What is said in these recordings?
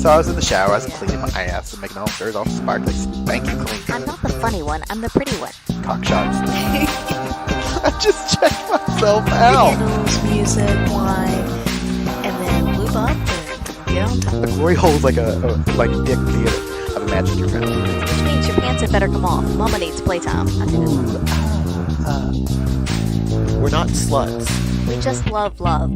So I was in the shower, I was cleaning my ass and making all sure all sparkly, spanky clean. I'm not the funny one, I'm the pretty one. Cock shots. I just checked myself out. Candles, music, wine, and then lube up and get on top. The glory hole's like a dick theater. I've imagined your friend. Which means your pants had better come off. Mama needs playtime. I think We're not sluts. we just love love.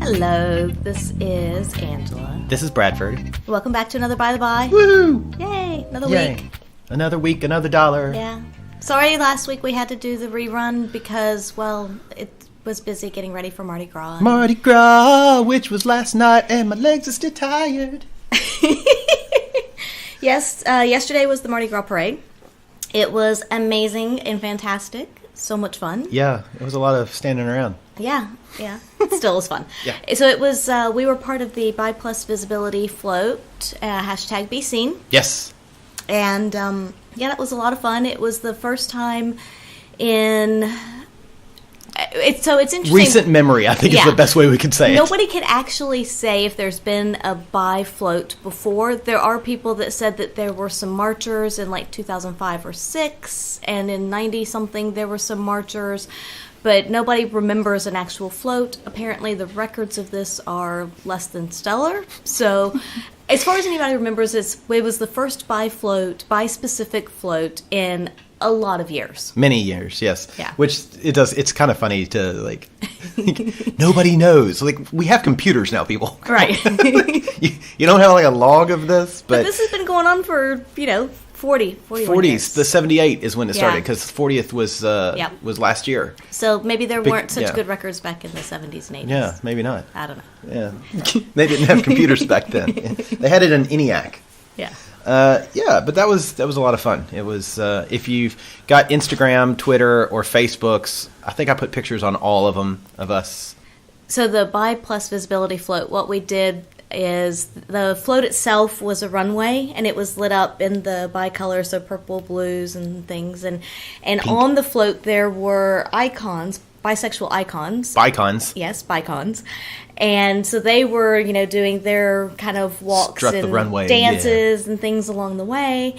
Hello, this is Angela. This is Bradford. Welcome back to another By the By. Woo! Yay, another Yay. week. Another week, another dollar. Yeah. Sorry last week we had to do the rerun because, well, it was busy getting ready for Mardi Gras. Mardi Gras, which was last night, and my legs are still tired. Yes, yesterday was the Mardi Gras parade. It was amazing and fantastic. So much fun. Yeah, it was a lot of standing around. Yeah. It still was fun. Yeah. So it was, we were part of the Bi Plus Visibility Float, hashtag Be Seen. Yes. And, yeah, that was a lot of fun. It was the first time in... It's interesting. Recent memory, I think is the best way we could say it. Nobody could actually say if there's been a bi float before. There are people that said that there were some marchers in like 2005 or 6, and in 90-something there were some marchers, but nobody remembers an actual float. Apparently the records of this are less than stellar. So as far as anybody remembers, it was the first bi-specific float in a lot of years. Many years, yes. Yeah. Which it's kind of funny to, like, nobody knows. Like, we have computers now, people. Right. you don't have, like, a log of this, But this has been going on for, 40 40s. years. The 78 is when it started, Yeah. because 40th was last year. So maybe there weren't such yeah. good records back in the 70s and 80s. Yeah, maybe not. I don't know. Yeah. They didn't have computers back then. They had it in ENIAC. Yeah. Yeah, but that was a lot of fun. It was if you've got Instagram, Twitter, or Facebooks, I think I put pictures on all of them of us. So the Bi Plus Visibility Float, what we did is the float itself was a runway, and it was lit up in the bi-color, so purple, blues, and things. And on the float there were icons, bisexual icons. Bicons. Yes, bicons. And so they were, doing their kind of walks Strut the and runway, dances and things along the way.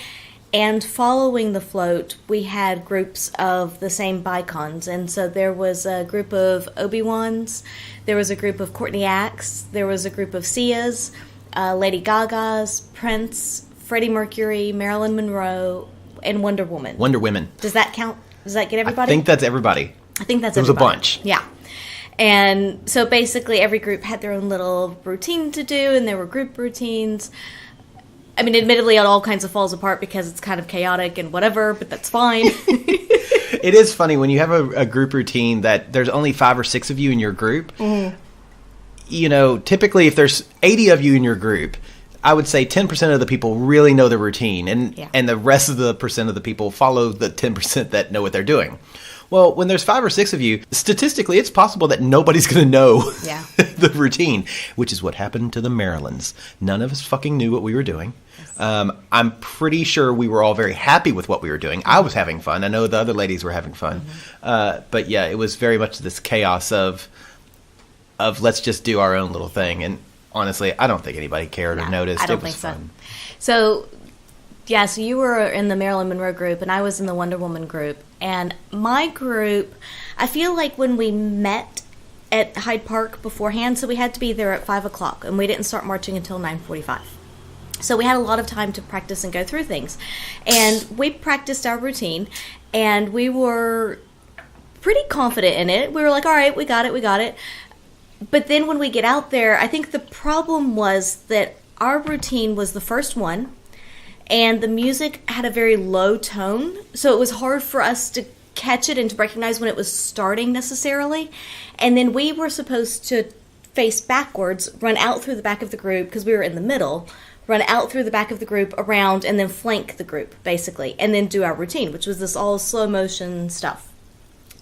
And following the float, we had groups of the same bicons. And so there was a group of Obi-Wans, there was a group of Courtney Acts, there was a group of Sias, Lady Gaga's, Prince, Freddie Mercury, Marilyn Monroe, and Wonder Woman. Wonder Women. Does that count? Does that get everybody? I think that's everybody. I think that's It was a everybody. bunch. Yeah. And so basically every group had their own little routine to do, and there were group routines. I mean, admittedly, it all kinds of falls apart because it's kind of chaotic and whatever, but that's fine. It is funny when you have a group routine that there's only 5 or 6 of you in your group. Mm-hmm. Typically if there's 80 of you in your group, I would say 10% of the people really know the routine, and the rest of the percent of the people follow the 10% that know what they're doing. Well, when there's 5 or 6 of you, statistically, it's possible that nobody's going to know the routine, which is what happened to the Marilyns. None of us fucking knew what we were doing. Yes. I'm pretty sure we were all very happy with what we were doing. I was having fun. I know the other ladies were having fun. Mm-hmm. But yeah, it was very much this chaos of let's just do our own little thing. And honestly, I don't think anybody cared or noticed. I don't it was think fun. So you were in the Marilyn Monroe group, and I was in the Wonder Woman group. And my group, I feel like when we met at Hyde Park beforehand, so we had to be there at 5 o'clock, and we didn't start marching until 9:45. So we had a lot of time to practice and go through things. And we practiced our routine, and we were pretty confident in it. We were like, all right, we got it. But then when we get out there, I think the problem was that our routine was the first one, and the music had a very low tone, so it was hard for us to catch it and to recognize when it was starting necessarily. And then we were supposed to face backwards, run out through the back of the group, because we were in the middle, run out through the back of the group, around, and then flank the group, basically, and then do our routine, which was this all slow motion stuff.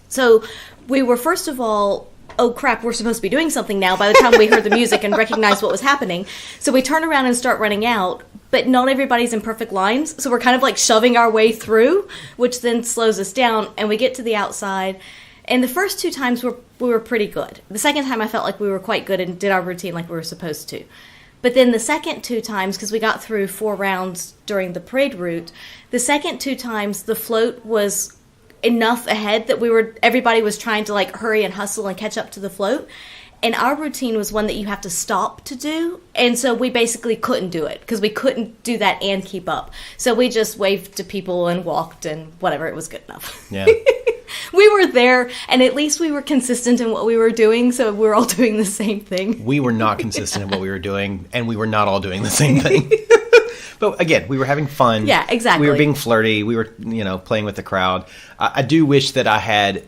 So we were, first of all, oh crap, we're supposed to be doing something now by the time we heard the music and recognized what was happening. So we turn around and start running out, but not everybody's in perfect lines. So we're kind of like shoving our way through, which then slows us down. And we get to the outside. And the first 2 times we were pretty good. The second time I felt like we were quite good and did our routine like we were supposed to. But then the second 2 times, because we got through 4 rounds during the parade route, the second 2 times the float was enough ahead that everybody was trying to like hurry and hustle and catch up to the float. And our routine was one that you have to stop to do. And so we basically couldn't do it because we couldn't do that and keep up. So we just waved to people and walked and whatever, it was good enough. Yeah. We were there, and at least we were consistent in what we were doing, so we were all doing the same thing. We were not consistent in what we were doing, and we were not all doing the same thing. But again, we were having fun. Yeah, exactly. We were being flirty. We were, playing with the crowd. I do wish that I had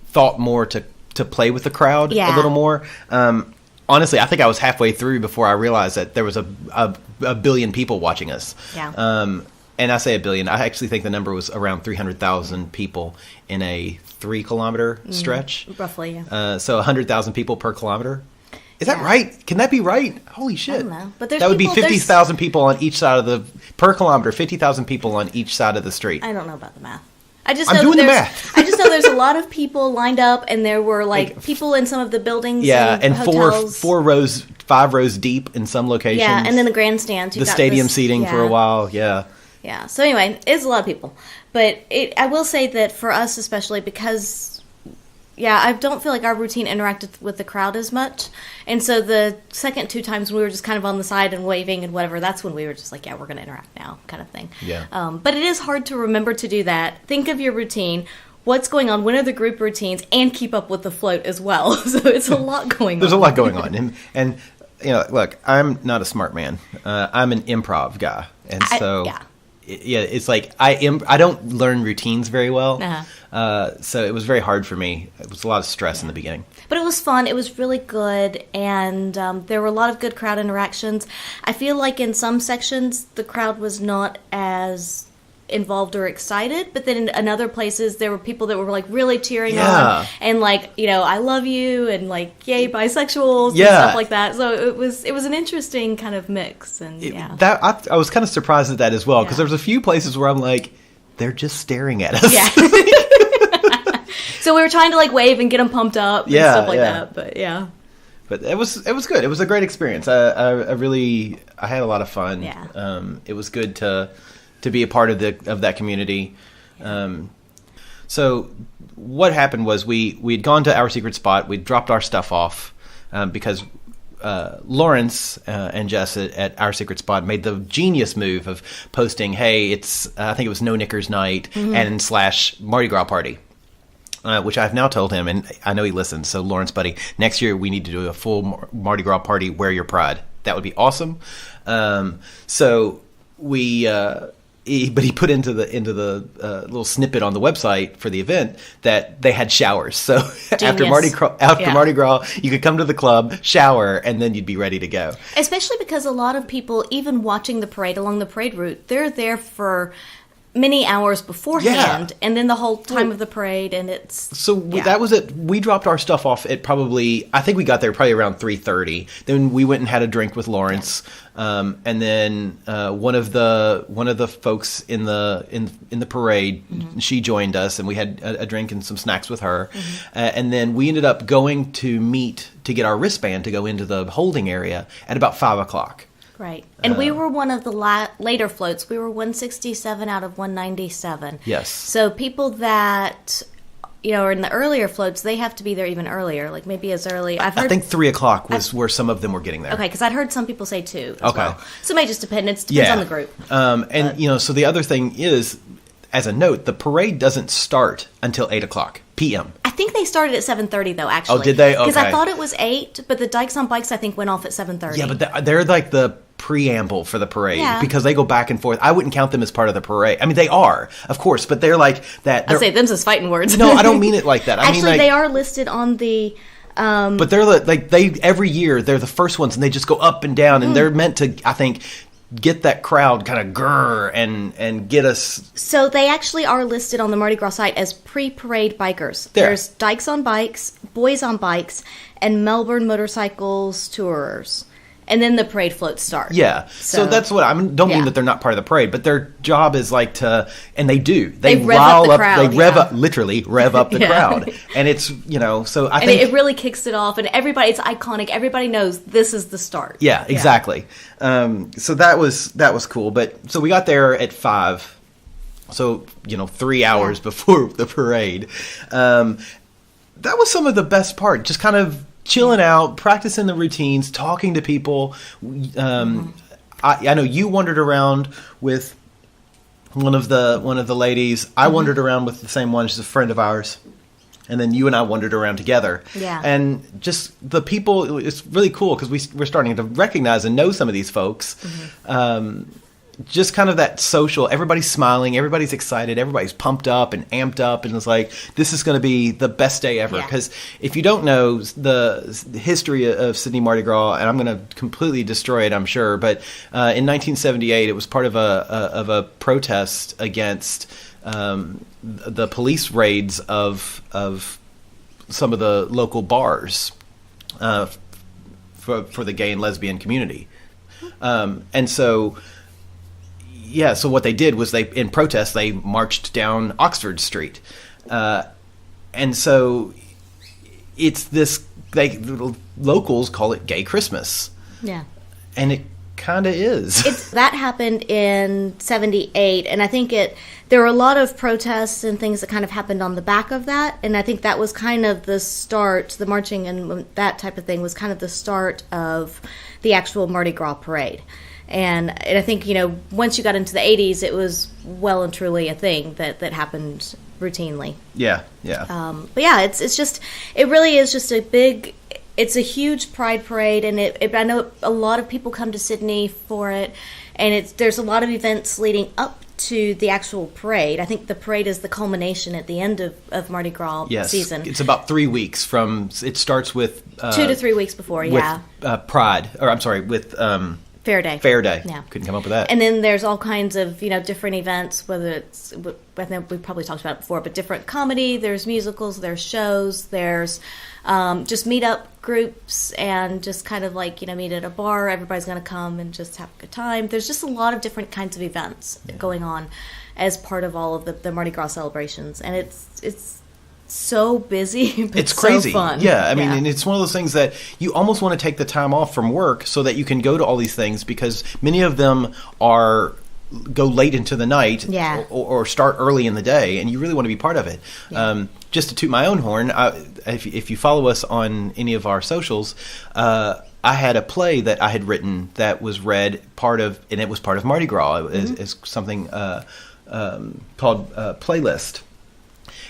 thought more to play with the crowd a little more. Honestly, I think I was halfway through before I realized that there was a billion people watching us. Yeah. And I say a billion. I actually think the number was around 300,000 people in a 3-kilometer stretch. Roughly, yeah. So 100,000 people per kilometer. Is that right? Can that be right? Holy shit. I don't know. But that would be 50,000 people on each side of per kilometer, 50,000 people on each side of the street. I don't know about the math. I'm doing the math. I just know there's a lot of people lined up, and there were like people in some of the buildings. Yeah, and hotels. 5 rows deep in some locations. Yeah, and then the grandstands. The stadium seating for a while. Yeah. Yeah. So anyway, it's a lot of people, but I will say that for us especially because, I don't feel like our routine interacted with the crowd as much, and so the second 2 times we were just kind of on the side and waving and whatever. That's when we were just like, we're going to interact now, kind of thing. Yeah. But it is hard to remember to do that. Think of your routine. What's going on? When are the group routines? And keep up with the float as well. So it's a lot going on. There's a lot going on, and look, I'm not a smart man. I'm an improv guy, and so. It's like I don't learn routines very well, so it was very hard for me. It was a lot of stress in the beginning. But it was fun. It was really good, and there were a lot of good crowd interactions. I feel like in some sections the crowd was not as involved or excited, but then in other places there were people that were like really cheering on and like I love you and like yay bisexuals and stuff like that. So it was an interesting kind of mix, and that I was kind of surprised at that as well, because there was a few places where I'm like, they're just staring at us. Yeah. So we were trying to like wave and get them pumped up and stuff like that, but But it was good. It was a great experience. I had a lot of fun. Yeah. It was good to be a part of that community. So what happened was we'd gone to Our Secret Spot. We'd dropped our stuff off because Lawrence and Jess at Our Secret Spot made the genius move of posting, hey, it's I think it was No Knickers Night and / Mardi Gras party. Which I've now told him, and I know he listens. So Lawrence, buddy, next year we need to do a full Mardi Gras party. Wear your pride. That would be awesome. So we. But he put into the little snippet on the website for the event that they had showers. So after Mardi Gras, you could come to the club, shower, and then you'd be ready to go. Especially because a lot of people, even watching the parade along the parade route, they're there for many hours beforehand, and then the whole time of the parade, and it's... So that was it. We dropped our stuff off at I think we got there probably around 3:30. Then we went and had a drink with Lawrence, and then one of the folks in the parade, she joined us, and we had a drink and some snacks with her, and then we ended up going to meet to get our wristband to go into the holding area at about 5:00. Right. And we were one of the later floats. We were 167 out of 197. Yes. So people that, are in the earlier floats, they have to be there even earlier, like maybe as early. I think 3:00 was where some of them were getting there. Okay, because I'd heard some people say 2 as well. So it may just depend. It depends on the group. So the other thing is, as a note, the parade doesn't start until 8:00 p.m. I think they started at 7:30 though, actually. Oh, did they? Okay. Because I thought it was 8, but the Dykes on Bikes I think went off at 7:30. Yeah, but they're like the preamble for the parade because they go back and forth. I wouldn't count them as part of the parade. I mean, they are, of course, but they're like that. I say them's as fighting words. No, I don't mean it like that. I actually, mean, they are listed on the. But they're every year they're the first ones, and they just go up and down, and they're meant to, I think, get that crowd kind of grrr and get us. So they actually are listed on the Mardi Gras site as pre-parade bikers. There's Dykes on Bikes, Boys on Bikes, and Melbourne Motorcycles Tourers. and then the parade floats start. Yeah. So that's what I mean. Don't mean that they're not part of the parade, but their job is like to, and they do. They rev up the crowd. They literally rev up the crowd, and it's so I think it really kicks it off, and everybody, it's iconic. Everybody knows this is the start. Yeah, exactly. So that was cool. But so we got there at 5. So 3 hours before the parade. That was some of the best part. Just kind of chilling out, practicing the routines, talking to people. I know you wandered around with one of the ladies. I wandered around with the same one. She's a friend of ours. And then you and I wandered around together. Yeah. And just the people, it's really cool because we're starting to recognize and know some of these folks. Just kind of that social, everybody's smiling, everybody's excited, everybody's pumped up and amped up, and it's like, this is going to be the best day ever. Because if you don't know the history of Sydney Mardi Gras, and I'm going to completely destroy it, I'm sure, but in 1978, it was part of a protest against the police raids of some of the local bars for the gay and lesbian community. And so... Yeah, so what they did was in protest, they marched down Oxford Street. And so it's this, locals call it Gay Christmas. Yeah. And it kind of is. That happened in 78, and I think there were a lot of protests and things that kind of happened on the back of that, and I think that was kind of the start, the marching and that type of thing was kind of the start of the actual Mardi Gras parade. And I think, once you got into the 80s, it was well and truly a thing that happened routinely. Yeah. But yeah, it really is just it's a huge pride parade, and I know a lot of people come to Sydney for it, and there's a lot of events leading up to the actual parade. I think the parade is the culmination at the end of Mardi Gras season. It's about 3 weeks it starts with... 2 to 3 weeks before, with Pride, or I'm sorry, with... Fair Day. Yeah. Couldn't come up with that. And then there's all kinds of, different events, whether it's, I think we probably talked about it before, but different comedy, there's musicals, there's shows, there's just meet-up groups, and just kind of like, meet at a bar, everybody's going to come and just have a good time. There's just a lot of different kinds of events going on as part of all of the Mardi Gras celebrations. And it's so busy, but it's crazy. So fun. Yeah, I mean, and it's one of those things that you almost want to take the time off from work so that you can go to all these things, because many of them go late into the night or start early in the day, and you really want to be part of it. Just to toot my own horn, if you follow us on any of our socials, I had a play that I had written that was read and it was part of Mardi Gras. It's something called Playlist.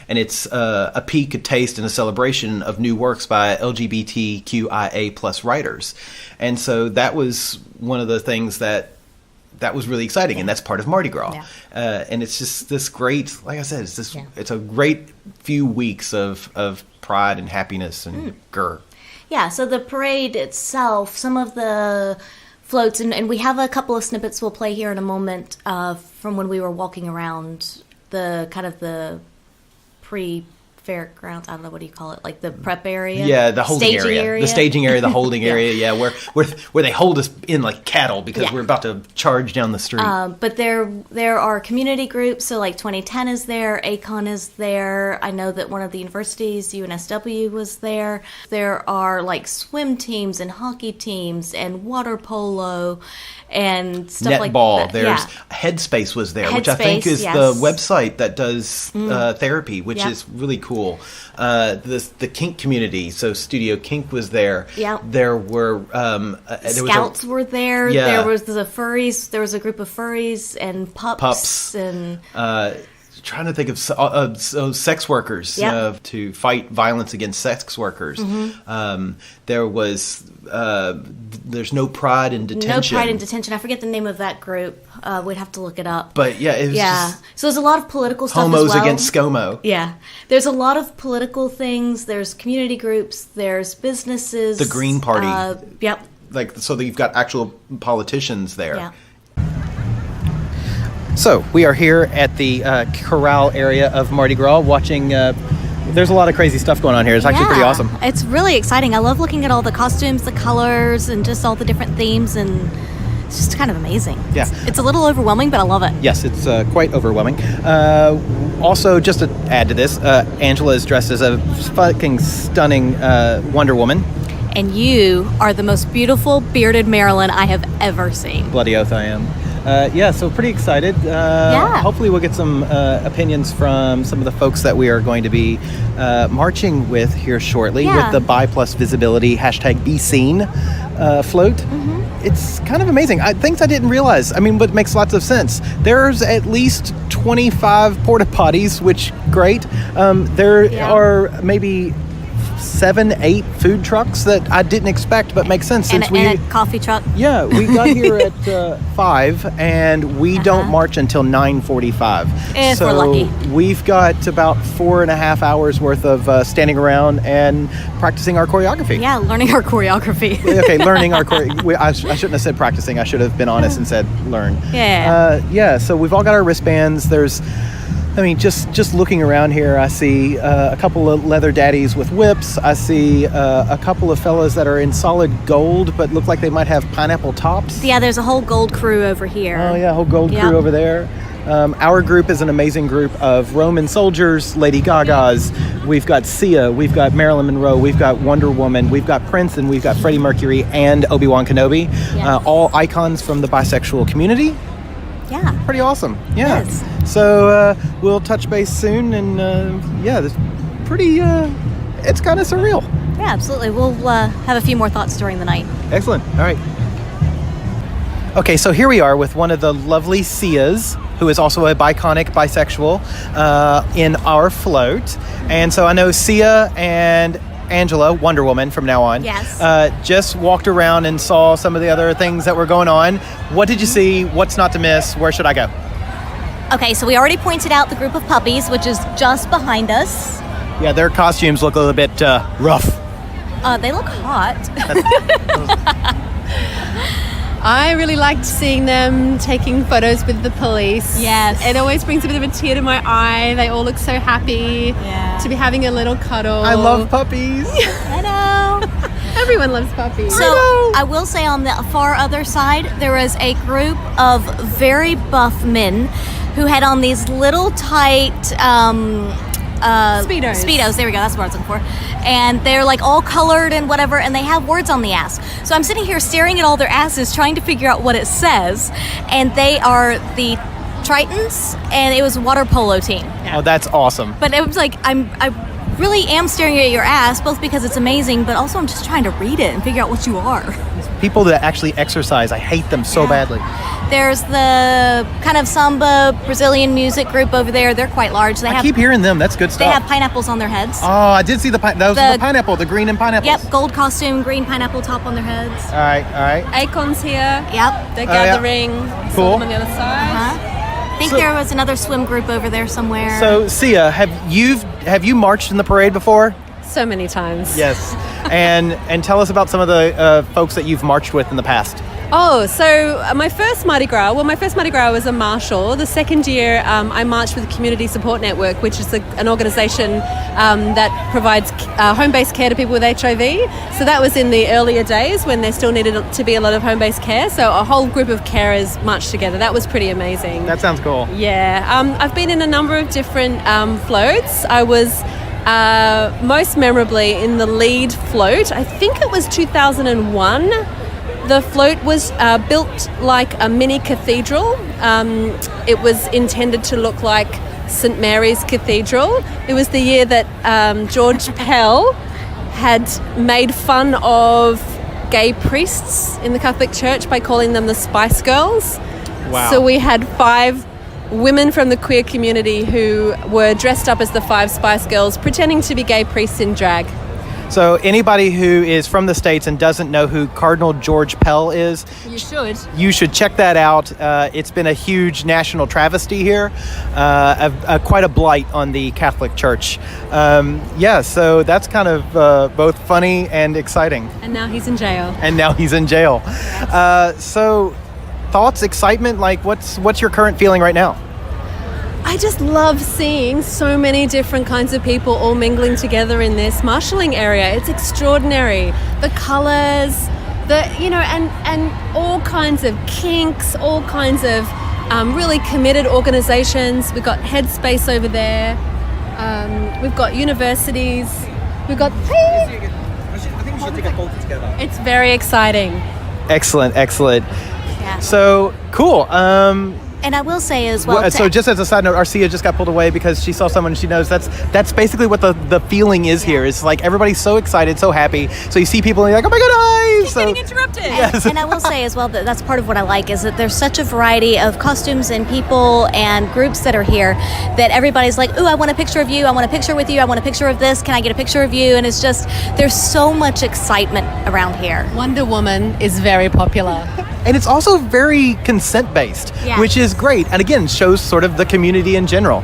And it's a peek, a taste, and a celebration of new works by LGBTQIA plus writers. And so that was one of the things that was really exciting, and that's part of Mardi Gras. Yeah. And it's just this great, like I said, it's a great few weeks of pride and happiness and grr. Yeah, so the parade itself, some of the floats, and we have a couple of snippets we'll play here in a moment from when we were walking around the kind of the pre-fairgrounds, I don't know, what do you call it, like the prep area? Yeah, the holding area. The staging area, the holding area, where they hold us in like cattle because we're about to charge down the street. But there are community groups, so like 2010 is there, ACON is there, I know that one of the universities, UNSW, was there. There are like swim teams and hockey teams and water polo and stuff like that. There's Headspace was there, which I think is the website that does therapy, which is really cool. The kink community, so Studio Kink was there. There were Scouts were there. Yeah. There was the furries. There was a group of furries and pups and. Trying to think of sex workers to fight violence against sex workers. There was there's no pride in detention. No pride in detention. I forget the name of that group. We'd have to look it up. But it was just so there's a lot of political stuff homos as well. Against ScoMo. Yeah, there's a lot of political things. There's community groups. There's businesses. The Green Party. So that you've got actual politicians there. Yeah. So we are here at the corral area of Mardi Gras, watching There's a lot of crazy stuff going on here. It's actually pretty awesome. It's really exciting. I love looking at all the costumes, the colors, and just all the different themes, and it's just kind of amazing. Yeah. It's a little overwhelming, but I love it. Yes, it's quite overwhelming. Also, just to add to this, Angela is dressed as a fucking stunning Wonder Woman. And you are the most beautiful bearded Marilyn I have ever seen. Bloody oath I am. So pretty excited. Hopefully we'll get some opinions from some of the folks that we are going to be marching with here shortly with the Bi Plus Visibility #BeSeen float. Mm-hmm. It's kind of amazing. Things I didn't realize. I mean, but it makes lots of sense. There's at least 25 porta potties, which great. There are maybe 7-8 food trucks that I didn't expect, but makes sense since and a coffee truck. Yeah, we got here at 5, and we don't march until 9:45. If so we're lucky. We've got about 4.5 hours worth of standing around and practicing our choreography. Yeah, learning our choreography. Okay, learning our choreography. I shouldn't have said practicing. I should have been honest and said learn. Yeah. So we've all got our wristbands. Just looking around here, I see a couple of leather daddies with whips. I see a couple of fellas that are in solid gold, but look like they might have pineapple tops. Yeah, there's a whole gold crew over here. Oh, yeah, a whole gold crew over there. Our group is an amazing group of Roman soldiers, Lady Gagas. We've got Sia, we've got Marilyn Monroe, we've got Wonder Woman, we've got Prince, and we've got Freddie Mercury and Obi-Wan Kenobi. All icons from the bisexual community. Yeah. Pretty awesome. Yeah. Yes. So we'll touch base soon, and it's pretty. It's kind of surreal. Yeah, absolutely. We'll have a few more thoughts during the night. Excellent. All right. Okay, so here we are with one of the lovely Sias, who is also a biconic bisexual, in our float. And so I know Sia and Angela, Wonder Woman from now on, just walked around and saw some of the other things that were going on. What did you see? What's not to miss? Where should I go? Okay, so we already pointed out the group of puppies, which is just behind us. Yeah, their costumes look a little bit rough. They look hot. I really liked seeing them taking photos with the police. Yes. It always brings a bit of a tear to my eye. They all look so happy to be having a little cuddle. I love puppies. I know. Everyone loves puppies. So I will say on the far other side, there was a group of very buff men who had on these little tight Speedos, there we go, that's what I was looking for. And they're like all colored and whatever, and they have words on the ass. So I'm sitting here staring at all their asses, trying to figure out what it says. And they are the Tritons, and it was a water polo team. Yeah. Oh, that's awesome. But it was like, I really am staring at your ass, both because it's amazing, but also I'm just trying to read it and figure out what you are. People that actually exercise, I hate them so badly. There's the kind of samba Brazilian music group over there. They're quite large. I keep hearing them. That's good stuff. They have pineapples on their heads. Oh, I did see the pineapple, the green and pineapples. Yep, gold costume, green pineapple top on their heads. All right. Akon's here. Yep. They're gathering. Cool. Saw them on the other side. I think there was another swim group over there somewhere. So, Sia, have you marched in the parade before? So many times. Yes. and tell us about some of the folks that you've marched with in the past. Oh, so my first Mardi Gras was a marshal. The second year, I marched with the Community Support Network, which is an organisation that provides home-based care to people with HIV. So that was in the earlier days when there still needed to be a lot of home-based care. So a whole group of carers marched together. That was pretty amazing. That sounds cool. Yeah. I've been in a number of different floats. I was most memorably in the lead float. I think it was 2001. The float was built like a mini cathedral. It was intended to look like St. Mary's Cathedral. It was the year that George Pell had made fun of gay priests in the Catholic Church by calling them the Spice Girls. Wow. So we had 5 women from the queer community who were dressed up as the 5 Spice Girls, pretending to be gay priests in drag. So anybody who is from the States and doesn't know who Cardinal George Pell is, you should check that out. It's been a huge national travesty here, quite a blight on the Catholic Church. So that's kind of both funny and exciting. And now he's in jail. So thoughts, excitement, like what's your current feeling right now? I just love seeing so many different kinds of people all mingling together in this marshalling area. It's extraordinary. The colours, and all kinds of kinks, all kinds of really committed organisations. We've got Headspace over there. We've got universities. We've got... I think we should take a photo together. It's very exciting. Excellent. Yeah. So, cool. And I will say as well. So just as a side note, Arcia just got pulled away because she saw someone she knows. That's basically what the feeling is here. It's like everybody's so excited, so happy. So you see people and you're like, oh my God, hi! Keep getting interrupted. Yes. And I will say as well that that's part of what I like is that there's such a variety of costumes and people and groups that are here that everybody's like, ooh, I want a picture of you. I want a picture with you. I want a picture of this. Can I get a picture of you? And it's just, there's so much excitement around here. Wonder Woman is very popular. And it's also very consent-based, Yes. which is great. And again, shows sort of the community in general.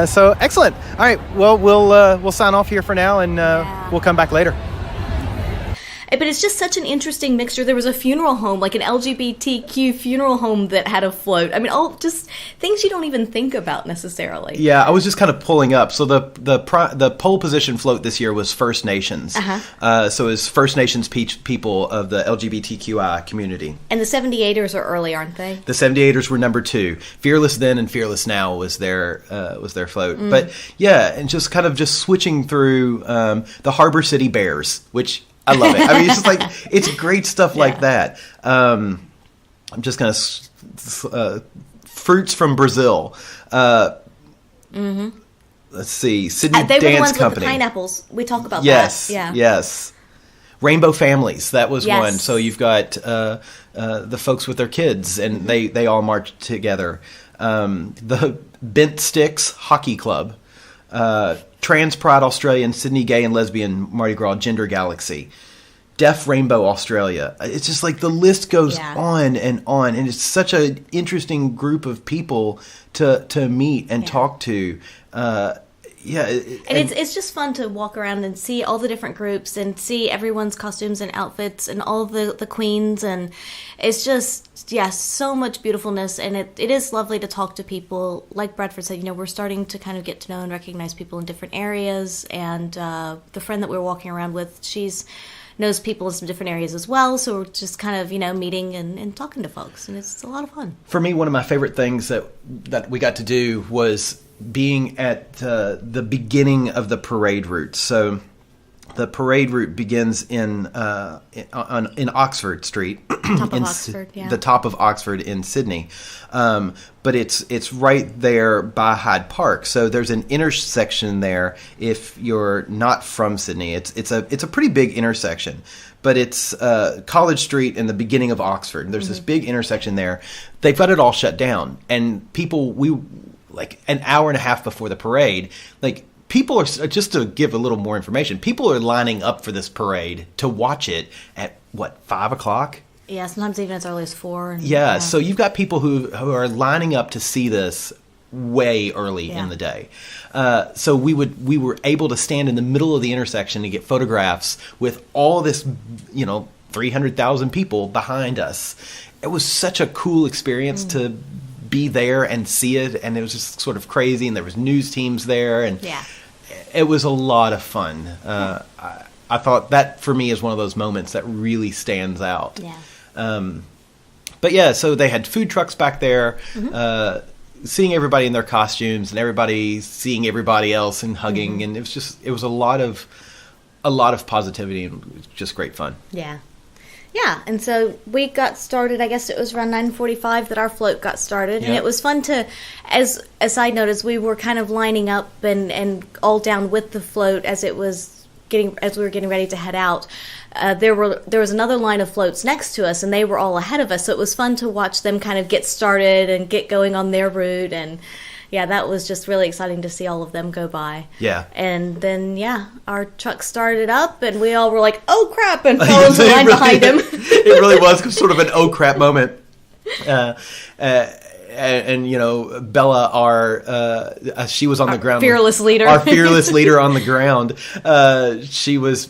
So excellent. All right, well, we'll sign off here for now, and we'll come back later. But it's just such an interesting mixture. There was a funeral home, like an LGBTQ funeral home that had a float. I mean, all just things you don't even think about necessarily. Yeah, I was just kind of pulling up. So the pole position float this year was First Nations. So it's First Nations people of the LGBTQI community. And the 78ers are early, aren't they? The 78ers were number 2. Fearless Then and Fearless Now was their float. But yeah, and just kind of just switching through the Harbor City Bears, which I love it. I mean, it's just like, it's great stuff like that. I'm just going to fruits from Brazil. Let's see, Sydney They were the Dance ones Company. with the pineapples. We talk about Yes, that. Yeah. yes. Rainbow Families, that was Yes. one. So you've got the folks with their kids, and they all marched together. The Bent Sticks Hockey Club. Trans Pride Australia and Sydney Gay and Lesbian Mardi Gras Gender Galaxy. Deaf Rainbow Australia. It's just like the list goes on, and it's such an interesting group of people to meet and talk to. It's just fun to walk around and see all the different groups and see everyone's costumes and outfits and all the queens, and it's just so much beautifulness, and it is lovely to talk to people. Like Bradford said, we're starting to kind of get to know and recognize people in different areas, and the friend that we're walking around with, she's knows people in some different areas as well, so we're just kind of meeting and talking to folks, and it's a lot of fun. For me, one of my favorite things that we got to do was being at the beginning of the parade route. So the parade route begins in Oxford Street, the top of Oxford in Sydney, but it's right there by Hyde Park. So there's an intersection there. If you're not from Sydney, it's a pretty big intersection. But it's College Street in the beginning of Oxford. There's this big intersection there. They've got it all shut down, and like an hour and a half before the parade, like people are, just to give a little more information, people are lining up for this parade to watch it at 5 o'clock? Yeah, sometimes even as early as 4. Yeah, so you've got people who are lining up to see this way early in the day. So we were able to stand in the middle of the intersection and get photographs with all this, 300,000 people behind us. It was such a cool experience to be there and see it, and it was just sort of crazy, and there was news teams there, and it was a lot of fun. I thought that for me is one of those moments that really stands out. But yeah, so they had food trucks back there, seeing everybody in their costumes, and everybody seeing everybody else and hugging, and it was a lot of positivity, and it was just great fun. Yeah, and so we got started, I guess it was around 9:45 that our float got started, and it was fun to, as a side note, as we were kind of lining up and all down with the float as we were getting ready to head out, there was another line of floats next to us, and they were all ahead of us, so it was fun to watch them kind of get started and get going on their route, and that was just really exciting to see all of them go by. Yeah. And then, our truck started up, and we all were like, oh, crap, and fell in the line behind him. It really was sort of an oh, crap moment. And Bella, she was on the ground. Fearless leader. Our fearless leader on the ground. She was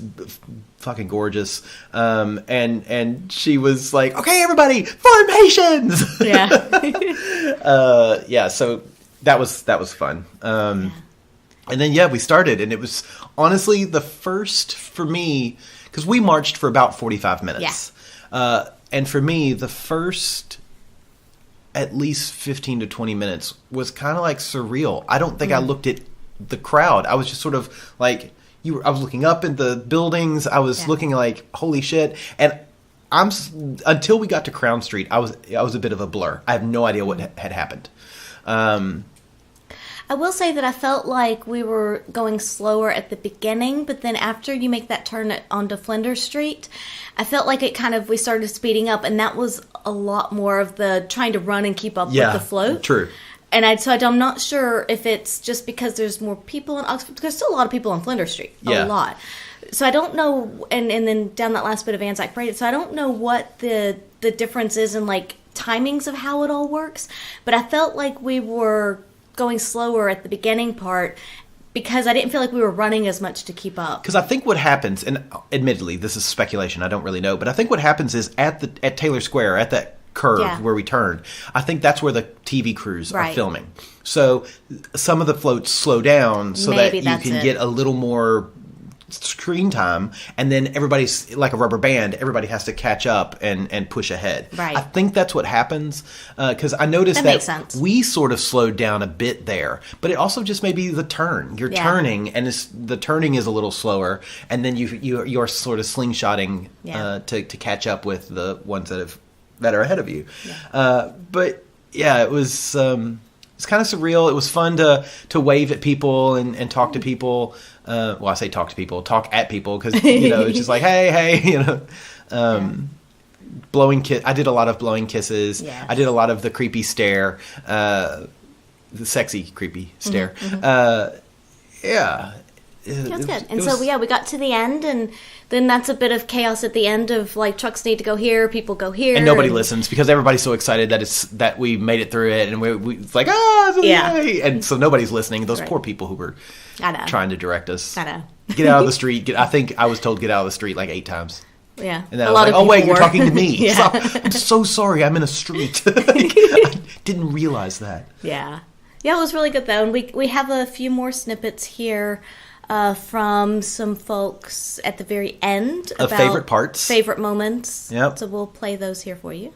fucking gorgeous. And she was like, okay, everybody, formations! So that was fun. And then we started, and it was honestly the first for me, because we marched for about 45 minutes. Yeah. And for me, the first at least 15 to 20 minutes was kind of like surreal. I don't think I looked at the crowd. I was just sort of like, I was looking up at the buildings. I was looking like, holy shit. And until we got to Crown Street, I was a bit of a blur. I have no idea what had happened. I will say that I felt like we were going slower at the beginning, but then after you make that turn onto Flinders Street, I felt like we started speeding up, and that was a lot more of the trying to run and keep up with the float. True. And I'm not sure if it's just because there's more people in Oxford. There's still a lot of people on Flinders Street. A lot. So I don't know, and then down that last bit of Anzac Parade, so I don't know what the difference is in, like, timings of how it all works. But I felt like we were going slower at the beginning part because I didn't feel like we were running as much to keep up. Because I think what happens, and admittedly, this is speculation, I don't really know, but I think what happens is at Taylor Square, at that curve where we turned, I think that's where the TV crews are filming. So some of the floats slow down so that you can get a little more screen time, and then everybody's like a rubber band. Everybody has to catch up and push ahead. Right. I think that's what happens, because I noticed that we sort of slowed down a bit there, but it also just may be the turn. You're turning, and the turning is a little slower, and then you're sort of slingshotting to catch up with the ones that are ahead of you. Yeah. But yeah, it was. It's kind of surreal. It was fun to wave at people and talk to people. Well, I say talk to people, talk at people, because it's just like hey, blowing kiss. I did a lot of blowing kisses. Yes. I did a lot of the creepy stare, the sexy creepy stare. Yeah. That's good. And so we got to the end, and then that's a bit of chaos at the end of, like, trucks need to go here, people go here, and nobody listens because everybody's so excited that we made it through it, and we it's like yay! And so nobody's listening. Those poor people who were trying to direct us. I know. Get out of the street. I think I was told get out of the street like 8 times. Yeah. And then I was like, oh wait, you're talking to me. Stop. I'm so sorry. I'm in a street. I didn't realize that. Yeah. Yeah, it was really good though, and we have a few more snippets here. From some folks at the very end about favorite parts, favorite moments. Yep. So we'll play those here for you.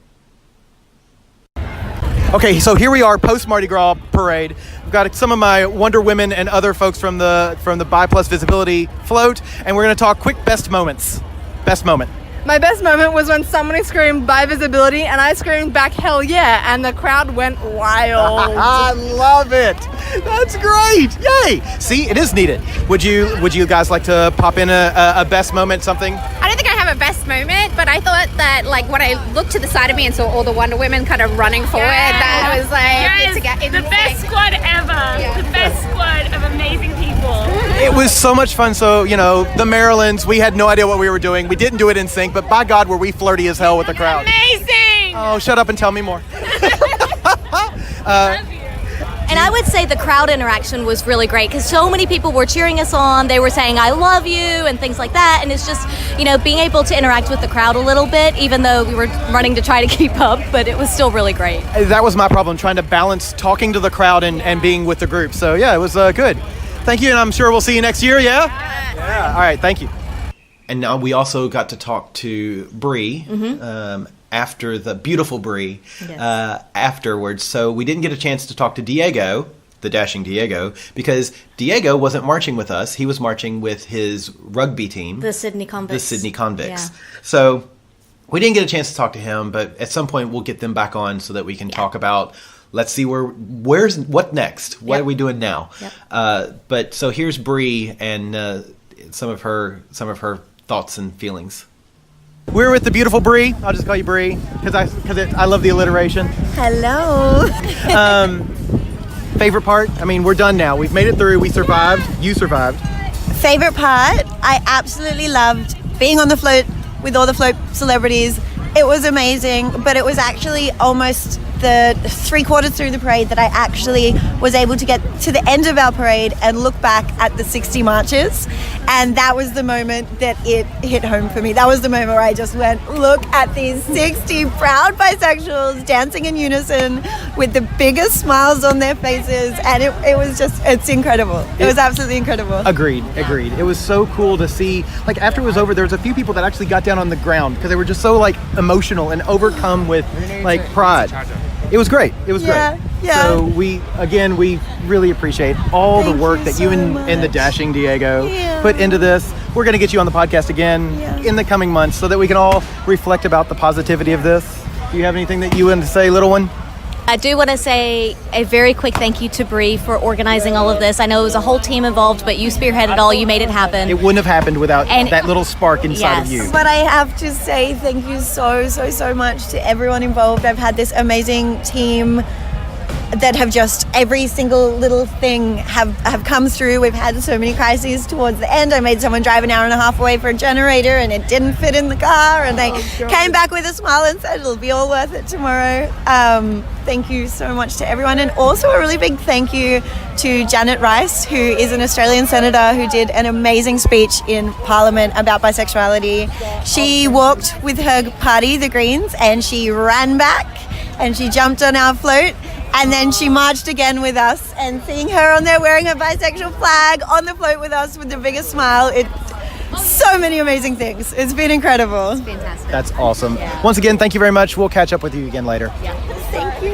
Okay, so here we are post Mardi Gras parade. We've got some of my Wonder Women and other folks from the Bi Plus Visibility float, and we're going to talk quick best moments. Best moment. My best moment was when somebody screamed "By Visibility" and I screamed back "Hell yeah!" and the crowd went wild. I love it. That's great. Yay! See, it is needed. Would you guys like to pop in a best moment, something? I don't think I have a best moment, but I thought that, like, when I looked to the side of me and saw all the Wonder Women kind of running forward, that was like the best squad ever. Yeah. The best squad of amazing people. It was so much fun. So, the Marylands, we had no idea what we were doing. We didn't do it in sync, but by God, were we flirty as hell with the crowd. Amazing! Oh, shut up and tell me more. And I would say the crowd interaction was really great because so many people were cheering us on. They were saying, I love you, and things like that. And it's just, being able to interact with the crowd a little bit, even though we were running to try to keep up, but it was still really great. That was my problem, trying to balance talking to the crowd and being with the group. So, yeah, it was good. Thank you, and I'm sure we'll see you next year, yeah? Yeah. All right, thank you. And now we also got to talk to Bree, after the beautiful Bree, afterwards. So we didn't get a chance to talk to Diego, the dashing Diego, because Diego wasn't marching with us. He was marching with his rugby team. The Sydney Convicts. Yeah. So we didn't get a chance to talk to him, but at some point we'll get them back on so that we can talk about, let's see what next? What are we doing now? Yep. But so here's Bree and some of her thoughts and feelings. We're with the beautiful Bree. I'll just call you Bree because I love the alliteration. Hello. Favorite part? I mean, we're done now. We've made it through. We survived. You survived. Favorite part? I absolutely loved being on the float with all the float celebrities. It was amazing, but it was actually almost the 3/4 through the parade that I actually was able to get to the end of our parade and look back at the 60 marches. And that was the moment that it hit home for me. That was the moment where I just went, look at these 60 proud bisexuals dancing in unison with the biggest smiles on their faces. And it was just, it's incredible. It was absolutely incredible. Agreed. It was so cool to see. Like, after it was over, there was a few people that actually got down on the ground because they were just so, like, emotional and overcome with, like, pride. It was great. Yeah. So we really appreciate all the work that you and the Dashing Diego put into this. We're going to get you on the podcast again in the coming months so that we can all reflect about the positivity of this. Do you have anything that you want to say, little one? I do want to say a very quick thank you to Bree for organizing all of this. I know it was a whole team involved, but you spearheaded all. You made it happen. It wouldn't have happened without that little spark inside of you. But I have to say thank you so much to everyone involved. I've had this amazing team that have just every single little thing have come through. We've had so many crises towards the end. I made someone drive an hour and a half away for a generator and it didn't fit in the car, and they came back with a smile and said it'll be all worth it tomorrow. Thank you so much to everyone, and also a really big thank you to Janet Rice, who is an Australian senator who did an amazing speech in Parliament about bisexuality. She walked with her party, the Greens, and she ran back and she jumped on our float. And then she marched again with us, and seeing her on there wearing a bisexual flag on the float with us with the biggest smile, so many amazing things. It's been incredible. It's fantastic. That's awesome. Yeah. Once again, thank you very much. We'll catch up with you again later. Yeah. Thank you.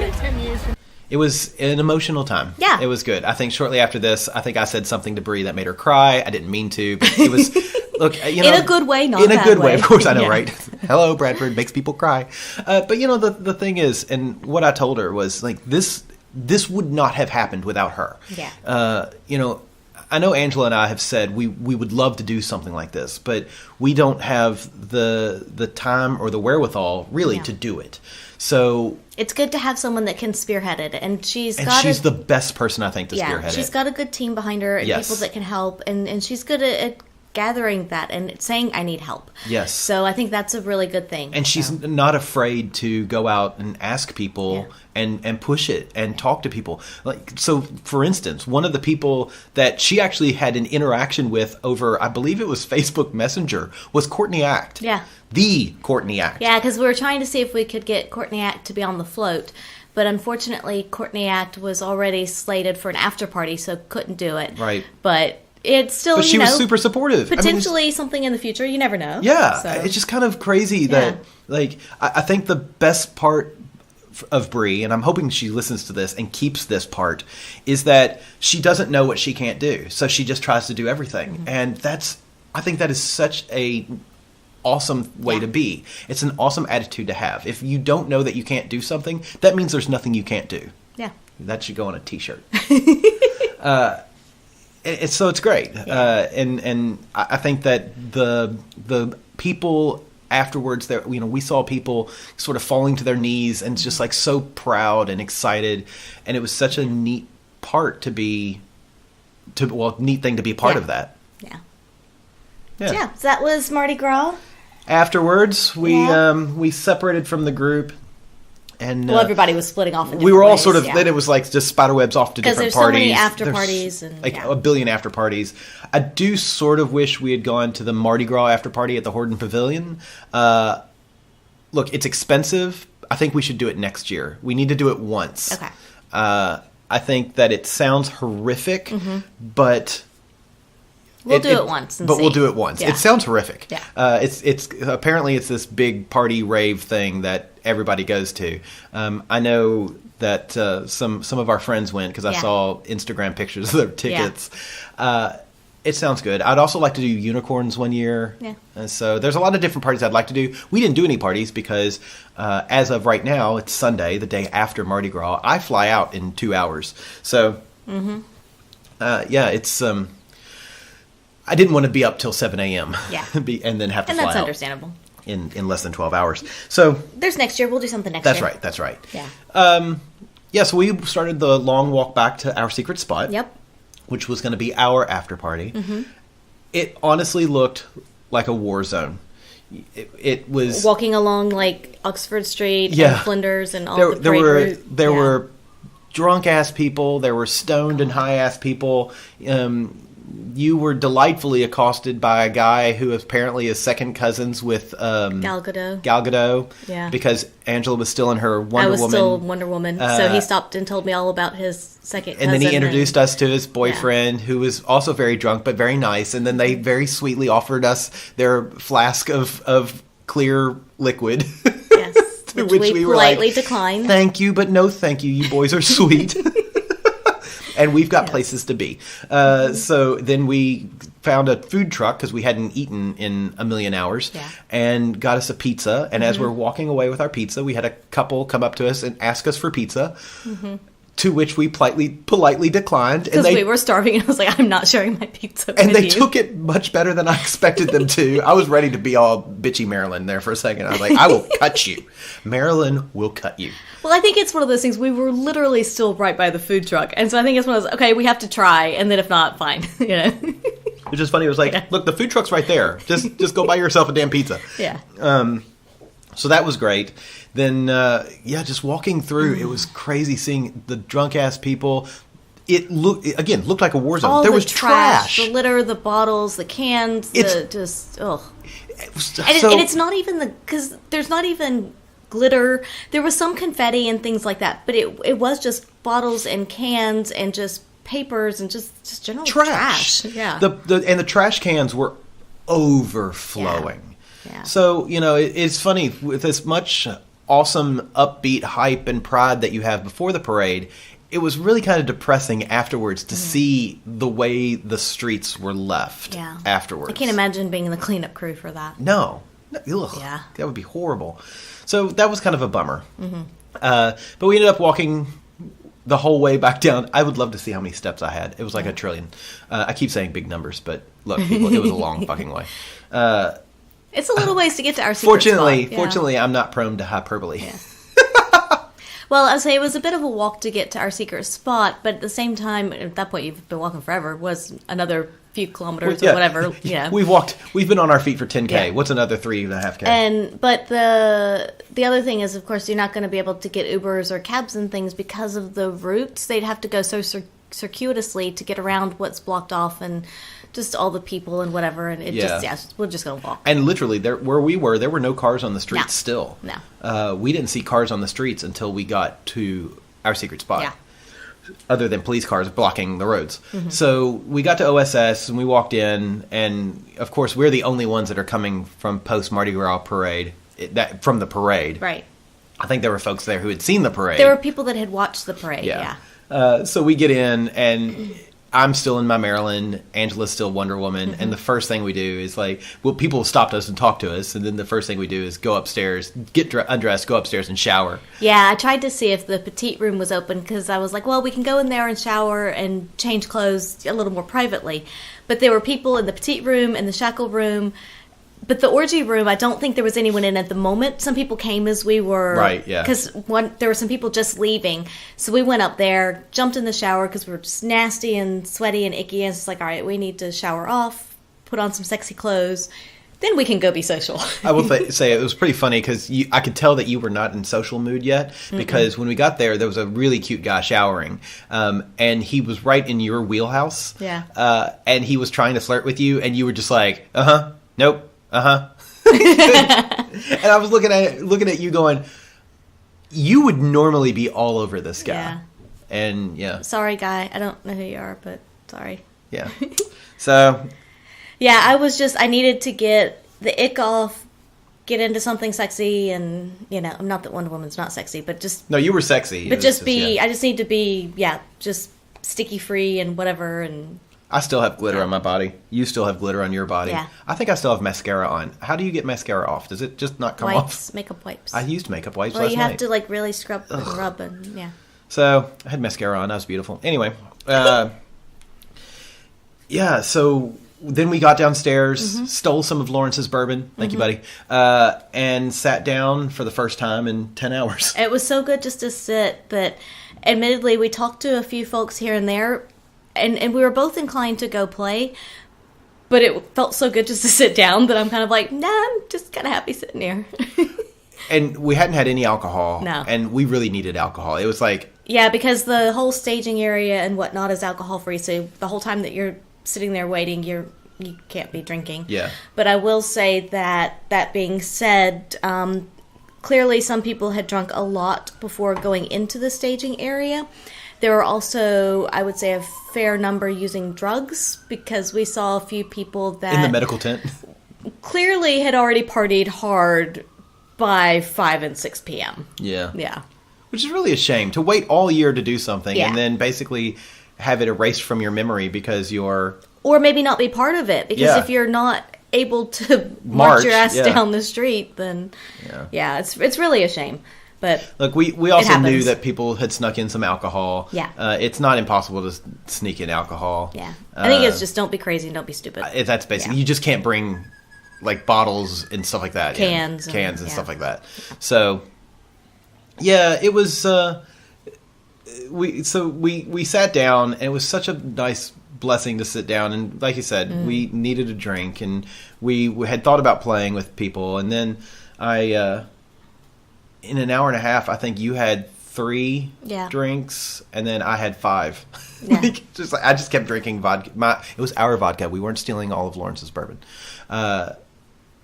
It was an emotional time. Yeah. It was good. I think shortly after this, I think I said something to Bree that made her cry. I didn't mean to, but it was, look, you know. In a good way, not in a bad good way. way. Of course, I know, right? Hello, Bradford, makes people cry. But, you know, the thing is, and what I told her was, like, this would not have happened without her. Yeah. You know, I know Angela and I have said we would love to do something like this, but we don't have the time or the wherewithal, really, to do it. So it's good to have someone that can spearhead it, and she's the best person, I think, to spearhead it. She's got a good team behind her and people that can help, and she's good at gathering that and saying I need help. Yes. So I think that's a really good thing. And she's not afraid to go out and ask people and push it and talk to people. Like, so for instance, one of the people that she actually had an interaction with over, I believe it was Facebook Messenger, was Courtney Act. Yeah. The Courtney Act. Yeah, because we were trying to see if we could get Courtney Act to be on the float. But unfortunately, Courtney Act was already slated for an after party, so couldn't do it. Right. But it's still, but she was super supportive. Potentially something in the future. You never know. Yeah. So. It's just kind of crazy that, like, I think the best part of Bree, and I'm hoping she listens to this and keeps this part, is that she doesn't know what she can't do. So she just tries to do everything. Mm-hmm. And I think that is such a awesome way to be. It's an awesome attitude to have. If you don't know that you can't do something, that means there's nothing you can't do. Yeah. That should go on a t-shirt. So it's great. And I think that the people afterwards, that, you know, we saw people sort of falling to their knees and just like so proud and excited, and it was such a neat part neat thing to be a part of that. Yeah. So that was Mardi Gras. Afterwards, we separated from the group, and everybody was splitting off. We were all sort of. Then it was like just spiderwebs off to different parties. Because there's so many after parties, and like a billion after parties. I do sort of wish we had gone to the Mardi Gras after party at the Horden Pavilion. Look, it's expensive. I think we should do it next year. We need to do it once. Okay. I think that it sounds horrific, but. We'll do it once. We'll do it once. Yeah. It sounds horrific. Yeah. It's apparently it's this big party rave thing that everybody goes to. I know that some of our friends went because I saw Instagram pictures of their tickets. Yeah. It sounds good. I'd also like to do unicorns one year. Yeah. And so there's a lot of different parties I'd like to do. We didn't do any parties because as of right now, it's Sunday, the day after Mardi Gras. I fly out in 2 hours. So it's. I didn't want to be up till 7 a.m. Yeah. and then have to fly out. And that's understandable. In less than 12 hours. So there's next year. We'll do something next year. That's right. Yeah. So we started the long walk back to our secret spot. Yep. Which was going to be our after party. Mm-hmm. It honestly looked like a war zone. It was... Walking along, like, Oxford Street and Flinders and all the parade route. There were drunk ass people. There were stoned and high ass people. You were delightfully accosted by a guy who apparently is second cousins with Gal Gadot. Yeah. Because Angela was still in her Wonder Woman. I was still Wonder Woman. So he stopped and told me all about his second cousin. And then he introduced us to his boyfriend, who was also very drunk but very nice. And then they very sweetly offered us their flask of clear liquid. Yes. which we politely declined. Thank you, but no thank you. You boys are sweet. And we've got places to be. So then we found a food truck because we hadn't eaten in a million hours and got us a pizza. And as we're walking away with our pizza, we had a couple come up to us and ask us for pizza. To which we politely declined. Because we were starving, and I was like, I'm not sharing my pizza with you. And they took it much better than I expected them to. I was ready to be all bitchy Marilyn there for a second. I was like, I will cut you. Marilyn will cut you. Well, I think it's one of those things. We were literally still right by the food truck. And so I think it's one of those, okay, we have to try. And then if not, fine. You know? Which is funny. It was like, look, the food truck's right there. Just go buy yourself a damn pizza. Yeah. So that was great. Then, just walking through, it was crazy seeing the drunk-ass people. It looked like a war zone. All there the was trash. The litter, the bottles, the cans, ugh. And it's not even because there's not even glitter. There was some confetti and things like that, but it was just bottles and cans and just papers and just general trash. Yeah. The trash cans were overflowing. Yeah. So, it's funny, with as much awesome, upbeat hype and pride that you have before the parade, it was really kind of depressing afterwards to see the way the streets were left afterwards. I can't imagine being in the cleanup crew for that. No. Ugh, yeah. That would be horrible. So that was kind of a bummer. But we ended up walking the whole way back down. I would love to see how many steps I had. It was like a trillion. I keep saying big numbers, but look, people, it was a long fucking way. It's a little ways to get to our secret spot. Fortunately, I'm not prone to hyperbole. Yeah. Well, I'd say it was a bit of a walk to get to our secret spot, but at the same time, at that point, you've been walking forever, was another few kilometers or whatever. Yeah. We've been on our feet for 10K. Yeah. What's another 3.5K? But the other thing is, of course, you're not going to be able to get Ubers or cabs and things because of the routes. They'd have to go so circuitously to get around what's blocked off and just all the people and whatever, and we're just gonna walk. And literally, where we were, there were no cars on the streets. No. Still, no. We didn't see cars on the streets until we got to our secret spot. Yeah. Other than police cars blocking the roads. So we got to OSS and we walked in, and of course we're the only ones that are coming from post Mardi Gras parade. From the parade, right? I think there were folks there who had seen the parade. There were people that had watched the parade. Yeah. So we get in and I'm still in my Maryland, Angela's still Wonder Woman, and the first thing we do is people stopped us and talked to us, and then the first thing we do is go upstairs, get undressed, go upstairs and shower. Yeah, I tried to see if the petite room was open because I was like, well, we can go in there and shower and change clothes a little more privately. But there were people in the petite room and the shackle room. But the orgy room, I don't think there was anyone in at the moment. Some people came as we were... Right, yeah. Because there were some people just leaving. So we went up there, jumped in the shower because we were just nasty and sweaty and icky. And it's like, all right, we need to shower off, put on some sexy clothes. Then we can go be social. I will say it was pretty funny because I could tell that you were not in social mood yet. Because when we got there was a really cute guy showering. And he was right in your wheelhouse. Yeah. And he was trying to flirt with you. And you were just like, nope. And I was looking at you going, you would normally be all over this guy. Yeah. And yeah. Sorry, guy. I don't know who you are, but sorry. Yeah. So. Yeah, I needed to get the ick off, get into something sexy, and, not that Wonder Woman's not sexy, but just. No, you were sexy. But I just need to be, just sticky free and whatever, and. I still have glitter on my body. You still have glitter on your body. Yeah. I think I still have mascara on. How do you get mascara off? Does it just not come off? Makeup wipes. I used makeup wipes well, last night. Well, you have to really scrub and rub and yeah. So I had mascara on. I was beautiful. Anyway, so then we got downstairs, stole some of Lawrence's bourbon. Thank you, buddy. And sat down for the first time in 10 hours. It was so good just to sit, but admittedly, we talked to a few folks here and there. And we were both inclined to go play, but it felt so good just to sit down that I'm kind of like, nah, I'm just kind of happy sitting here. And we hadn't had any alcohol. No. And we really needed alcohol. It was like, Yeah, because the whole staging area and whatnot is alcohol free, so the whole time that you're sitting there waiting, you can't be drinking. Yeah. But I will say that being said, clearly some people had drunk a lot before going into the staging area. There were also, I would say, a fair number using drugs, because we saw a few people that In the medical tent. clearly had already partied hard by 5 and 6 p.m. Yeah. Yeah. Which is really a shame, to wait all year to do something Yeah. and then basically have it erased from your memory because you're... Or maybe not be part of it, because Yeah. if you're not able to march March, your ass yeah. down the street, then yeah, it's really a shame. But Look, we also happens. knew that people had snuck in some alcohol. Yeah. It's not impossible to sneak in alcohol. yeah, I think it's just don't be crazy and don't be stupid. That's basically... Yeah. You just can't bring, like, bottles and stuff like that. Cans Cans and yeah. stuff like that. So, yeah, it was... We sat down, and it was such a nice blessing to sit down. And like you said, we needed a drink, and we had thought about playing with people. And then in an hour and a half, I think you had 3 drinks, and then I had 5. Yeah. I just kept drinking vodka. It was our vodka. We weren't stealing all of Lawrence's bourbon.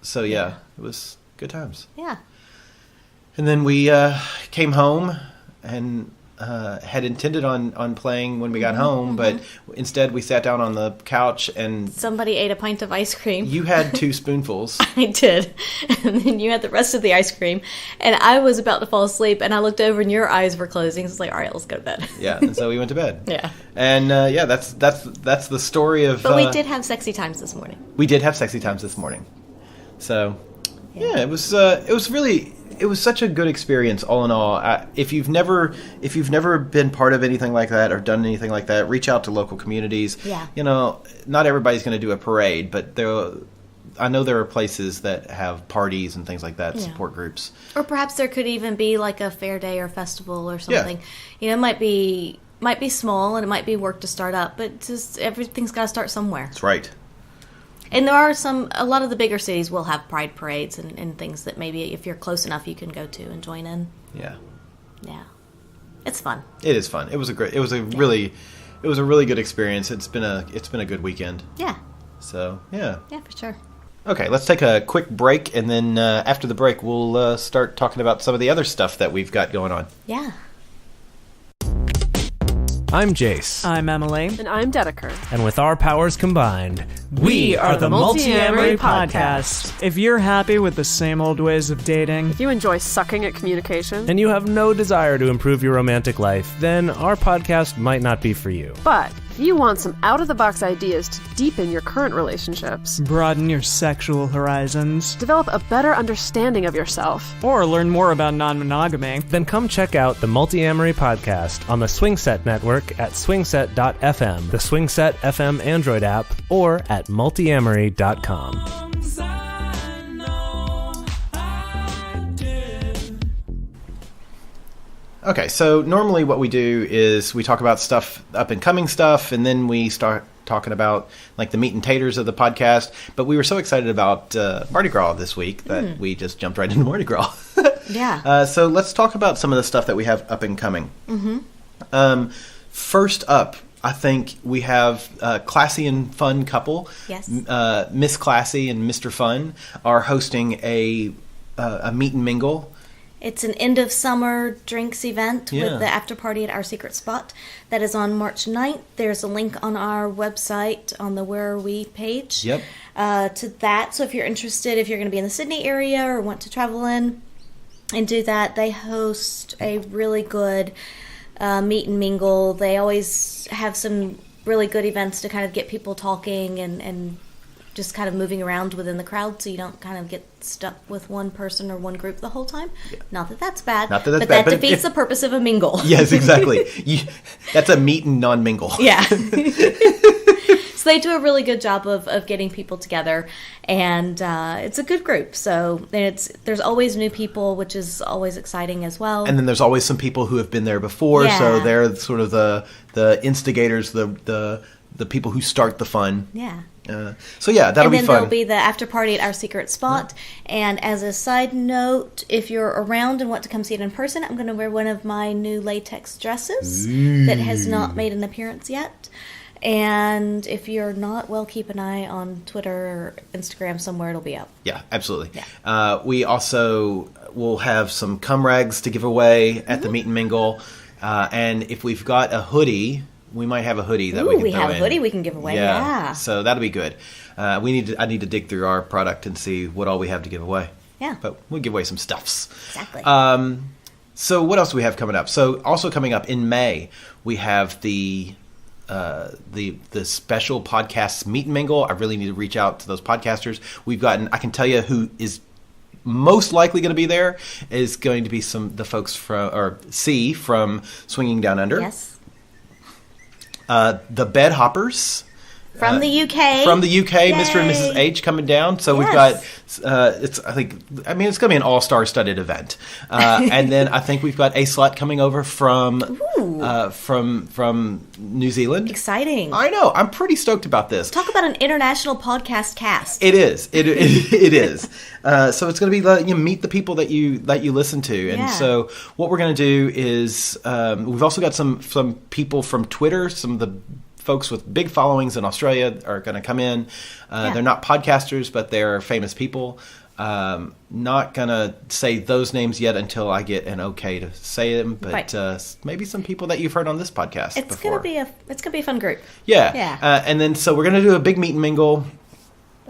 So yeah, it was good times. Yeah. And then we came home and had intended on playing when we got home, but instead we sat down on the couch and Somebody ate a pint of ice cream. you had 2 spoonfuls. I did. And then you had the rest of the ice cream. And I was about to fall asleep, and I looked over and your eyes were closing. So I was like, all right, let's go to bed. Yeah, and so we went to bed. Yeah. And yeah, that's the story of. But we did have sexy times this morning. We did have sexy times this morning. So yeah, it was really. It was such a good experience, all in all. If you've never been part of anything like that or done anything like that, reach out to local communities. Yeah. You know, not everybody's going to do a parade, but I know there are places that have parties and things like that, support groups. Or perhaps there could even be like a fair day or festival or something. You know, it might be small and it might be work to start up, but just everything's got to start somewhere. That's right. And there are a lot of the bigger cities will have pride parades and things that maybe if you're close enough you can go to and join in. Yeah. Yeah. It's fun. It is fun. It was a really good experience. It's been a good weekend. Yeah. So, yeah. Yeah, for sure. Okay, let's take a quick break, and then after the break we'll start talking about some of the other stuff that we've got going on. Yeah. I'm Jace. I'm Emily. And I'm Dedeker. And with our powers combined, we are the Multi-Amory Podcast. If you're happy with the same old ways of dating, If you enjoy sucking at communication, and you have no desire to improve your romantic life, then our podcast might not be for you. but if you want some out-of-the-box ideas to deepen your current relationships, broaden your sexual horizons, develop a better understanding of yourself, or learn more about non-monogamy, Then come check out the Multi-Amory Podcast on the Swingset Network at swingset.fm, the Swingset FM Android app, or at multiamory.com. Okay, so normally what we do is we talk about stuff, up and coming stuff, and then we start talking about like the meat and taters of the podcast. But we were so excited about Mardi Gras this week that we just jumped right into Mardi Gras. Yeah. So let's talk about some of the stuff that we have up and coming. First up, I think we have a classy and fun couple. Yes. Miss Classy and Mr. Fun are hosting a meet and mingle. It's an end of summer drinks event Yeah. with the after party at our secret spot. That is on March 9th. There's a link on our website on the Where Are We page Yep. to that. So if you're interested, if you're going to be in the Sydney area or want to travel in and do that, they host a really good meet and mingle. They always have some really good events to kind of get people talking and just kind of moving around within the crowd so you don't kind of get stuck with one person or one group the whole time. Yeah. Not that that's bad, Not that that's but bad, that but defeats the purpose of a mingle. Yes, exactly. That's a meet and non-mingle. Yeah. So they do a really good job of getting people together, and it's a good group. So there's always new people, which is always exciting as well. And then there's always some people who have been there before, so Yeah. they're sort of the instigators, the people who start the fun. Yeah. So yeah, that'll be And then fun. there'll be the after party at our secret spot. And as a side note, if you're around and want to come see it in person, I'm going to wear one of my new latex dresses that has not made an appearance yet. And if you're not, well, keep an eye on Twitter or Instagram somewhere. It'll be up. Yeah, absolutely. Yeah. We also will have some cum rags to give away at the meet and mingle. And if we've got a hoodie, we might have a hoodie that we can we throw have a in. hoodie we can give away. Yeah. So that'll be good. I need to dig through our product and see what all we have to give away. Yeah. But we'll give away some stuffs. Exactly. So what else do we have coming up? So also coming up in May, we have the special podcasts meet and mingle. I really need to reach out to those podcasters. I can tell you who is most likely going to be there is going to be the folks from Swinging Down Under. Yes. The Bed Hoppers. From the UK. From the UK, Yay. Mr. and Mrs. H coming down. So we've got, it's going to be an all-star studded event. And then I think we've got a slut coming over from New Zealand. Exciting. I know. I'm pretty stoked about this. Talk about an international podcast cast. It is. It is. So it's going to be meet the people that you listen to, and so what we're going to do is we've also got some people from Twitter, some of the folks with big followings in Australia are going to come in. They're not podcasters, but they're famous people. Not going to say those names yet until I get an okay to say them, but maybe some people that you've heard on this podcast It's before. It's gonna be a fun group. Yeah. And then so we're going to do a big meet and mingle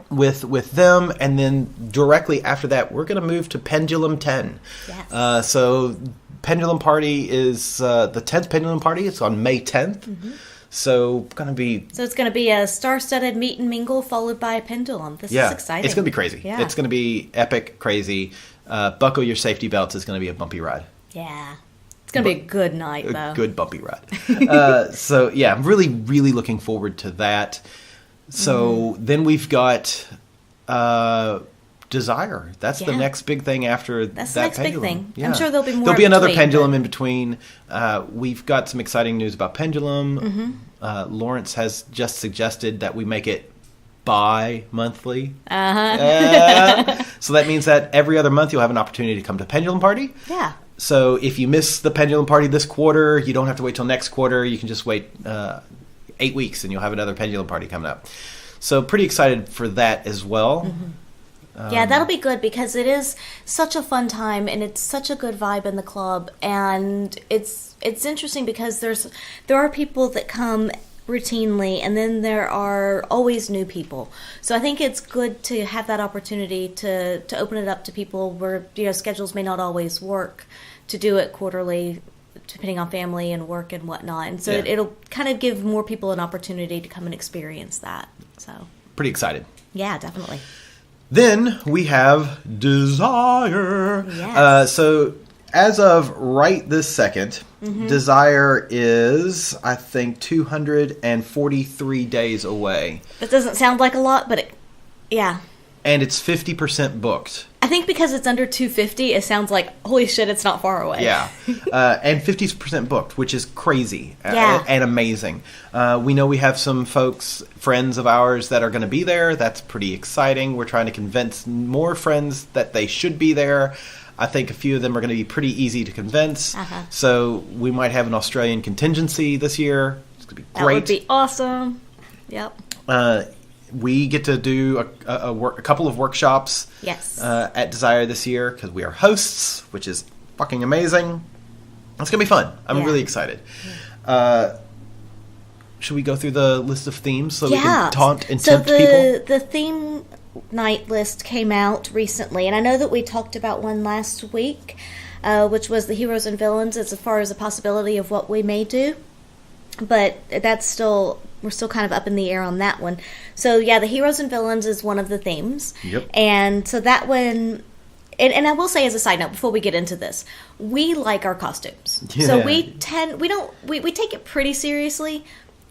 with them, and then directly after that we're going to move to Pendulum 10. Yes. So Pendulum Party is the 10th Pendulum Party. It's on May 10th. Mm-hmm. So it's going to be a star-studded meet and mingle followed by a pendulum. This is exciting. It's going to be crazy. Yeah. It's going to be epic, crazy. Buckle your safety belts. It's going to be a bumpy ride. Yeah. It's going to be a good night, though. A good bumpy ride. So yeah, I'm really, really looking forward to that. So then we've got Desire. That's the next big thing after That's that the next pendulum. big thing. Yeah. I'm sure there'll be more. There'll be another between, pendulum in between. We've got some exciting news about Pendulum. Mm-hmm. Lawrence has just suggested that we make it bi-monthly. So that means that every other month you'll have an opportunity to come to Pendulum Party. Yeah. So if you miss the Pendulum Party this quarter, you don't have to wait till next quarter. You can just wait 8 weeks and you'll have another Pendulum Party coming up. So pretty excited for that as well. Mm-hmm. Yeah, that'll be good because it is such a fun time and it's such a good vibe in the club, and it's interesting because there are people that come routinely and then there are always new people. So I think it's good to have that opportunity to open it up to people where schedules may not always work, to do it quarterly depending on family and work and whatnot. And so it'll kind of give more people an opportunity to come and experience that. So pretty excited. Yeah, definitely. Then we have Desire. Yes. So as of right this second, Desire is, I think, 243 days away. That doesn't sound like a lot, but And it's 50% booked. I think because it's under 250, it sounds like, holy shit, it's not far away. Yeah. And 50% booked, which is crazy and amazing. We know we have some friends of ours that are going to be there. That's pretty exciting. We're trying to convince more friends that they should be there. I think a few of them are going to be pretty easy to convince. So we might have an Australian contingency this year. It's going to be great. That would be awesome. Yep. We get to do a couple of workshops at Desire this year because we are hosts, which is fucking amazing. It's going to be fun. I'm really excited. Should we go through the list of themes so we can taunt and tempt people? The theme night list came out recently, and I know that we talked about one last week, which was the heroes and villains as far as a possibility of what we may do. But we're still kind of up in the air on that one. So yeah, the heroes and villains is one of the themes. Yep. And so that one, and I will say as a side note before we get into this, we like our costumes. Yeah. So we take it pretty seriously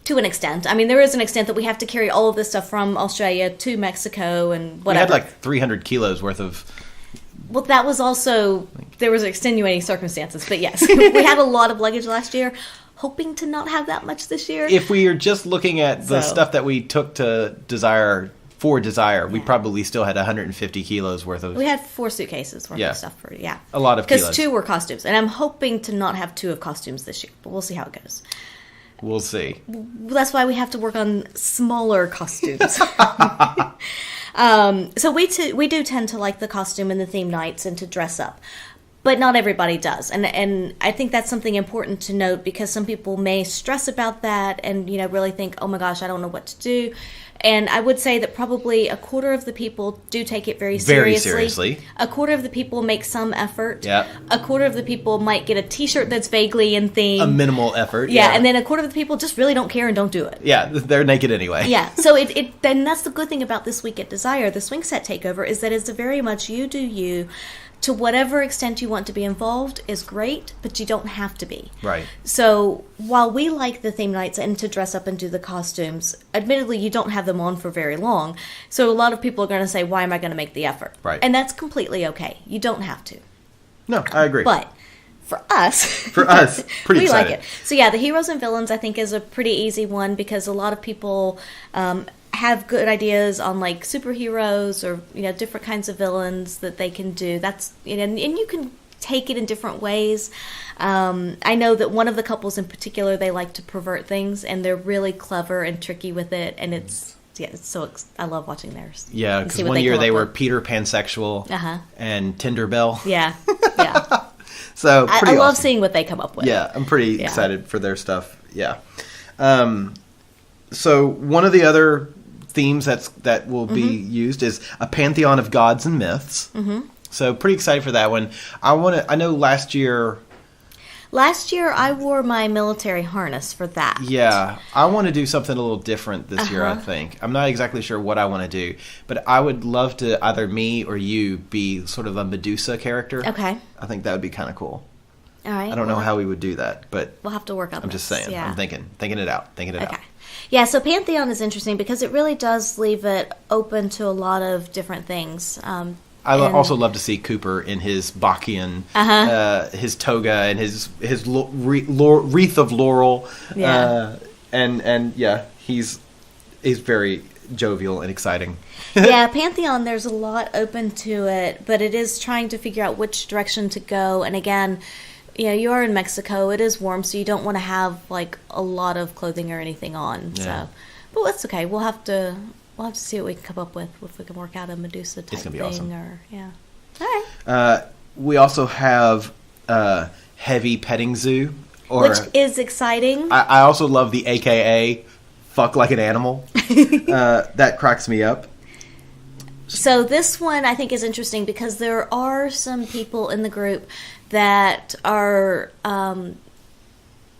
to an extent. I mean, there is an extent that we have to carry all of this stuff from Australia to Mexico and whatever. We had like 300 kilos worth of... Well, that was also, there was extenuating circumstances, but yes, we had a lot of luggage last year. hoping to not have that much this year. If we are just looking at the stuff that we took to Desire, we probably still had 150 kilos worth of... We had 4 suitcases worth of stuff for, a lot of kilos. Because 2 were costumes. And I'm hoping to not have 2 of costumes this year, but we'll see how it goes. We'll see. That's why we have to work on smaller costumes. So we do tend to like the costume and the theme nights and to dress up. But not everybody does. And I think that's something important to note, because some people may stress about that and, really think, oh my gosh, I don't know what to do. And I would say that probably a quarter of the people do take it very seriously. Very seriously. A quarter of the people make some effort. Yep. A quarter of the people might get a t-shirt that's vaguely in theme. A minimal effort. Yeah, and then a quarter of the people just really don't care and don't do it. Yeah, they're naked anyway. Yeah, so then that's the good thing about this week at Desire, the Swing Set Takeover, is that it's very much you do you. To whatever extent you want to be involved is great, but you don't have to be. Right. So while we like the theme nights and to dress up and do the costumes, admittedly you don't have them on for very long. So a lot of people are going to say, why am I going to make the effort? Right. And that's completely okay. You don't have to. No, I agree. But for us, pretty we excited. like it. So yeah, the heroes and villains I think is a pretty easy one, because a lot of people have good ideas on like superheroes or different kinds of villains that they can do. That's and you can take it in different ways. I know that one of the couples in particular, they like to pervert things, and they're really clever and tricky with it, and it's I love watching theirs. Yeah, because one year they were Peter Pansexual and Tinderbell. Yeah. So I love seeing what they come up with. Yeah, I'm pretty excited for their stuff. Yeah. So one of the other themes that will be used is a pantheon of gods and myths. Mm-hmm. So pretty excited for that one. I know last year I wore my military harness for that. Yeah, I want to do something a little different this year, I think. I'm not exactly sure what I want to do, but I would love to either me or you be sort of a Medusa character. Okay. I think that would be kind of cool. All right. I don't know how we would do that, but we'll have to work on I'm just saying. Yeah. I'm thinking it out. Okay. Yeah, so Pantheon is interesting because it really does leave it open to a lot of different things. I also love to see Cooper in his Bacchian, his toga and his wreath of laurel. Yeah. And he's very jovial and exciting. Yeah, Pantheon, there's a lot open to it, but it is trying to figure out which direction to go. And again, you are in Mexico. It is warm, so you don't want to have like a lot of clothing or anything on. Yeah. So, but that's okay. We'll have to see what we can come up with, if we can work out a Medusa type thing. Awesome. All right. We also have heavy petting zoo, which is exciting. I also love the AKA fuck like an animal. That cracks me up. So this one I think is interesting because there are some people in the group that are,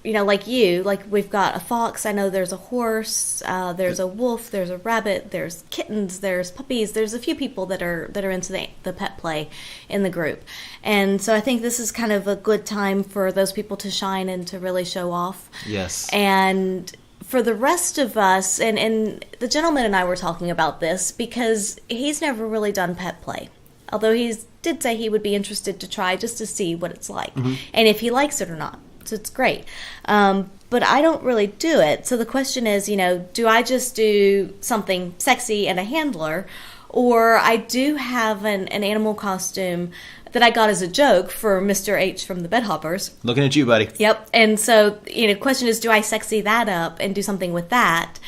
like you. Like we've got a fox. I know there's a horse. There's a wolf. There's a rabbit. There's kittens. There's puppies. There's a few people that are into the pet play in the group, and so I think this is kind of a good time for those people to shine and to really show off. Yes. And for the rest of us, and the gentleman and I were talking about this because he's never really done pet play, although he did say he would be interested to try just to see what it's like and if he likes it or not. So it's great. But I don't really do it. So the question is, do I just do something sexy and a handler, or I do have an animal costume that I got as a joke for Mr. H from the Bedhoppers. Looking at you, buddy. Yep. And so, the question is, do I sexy that up and do something with that?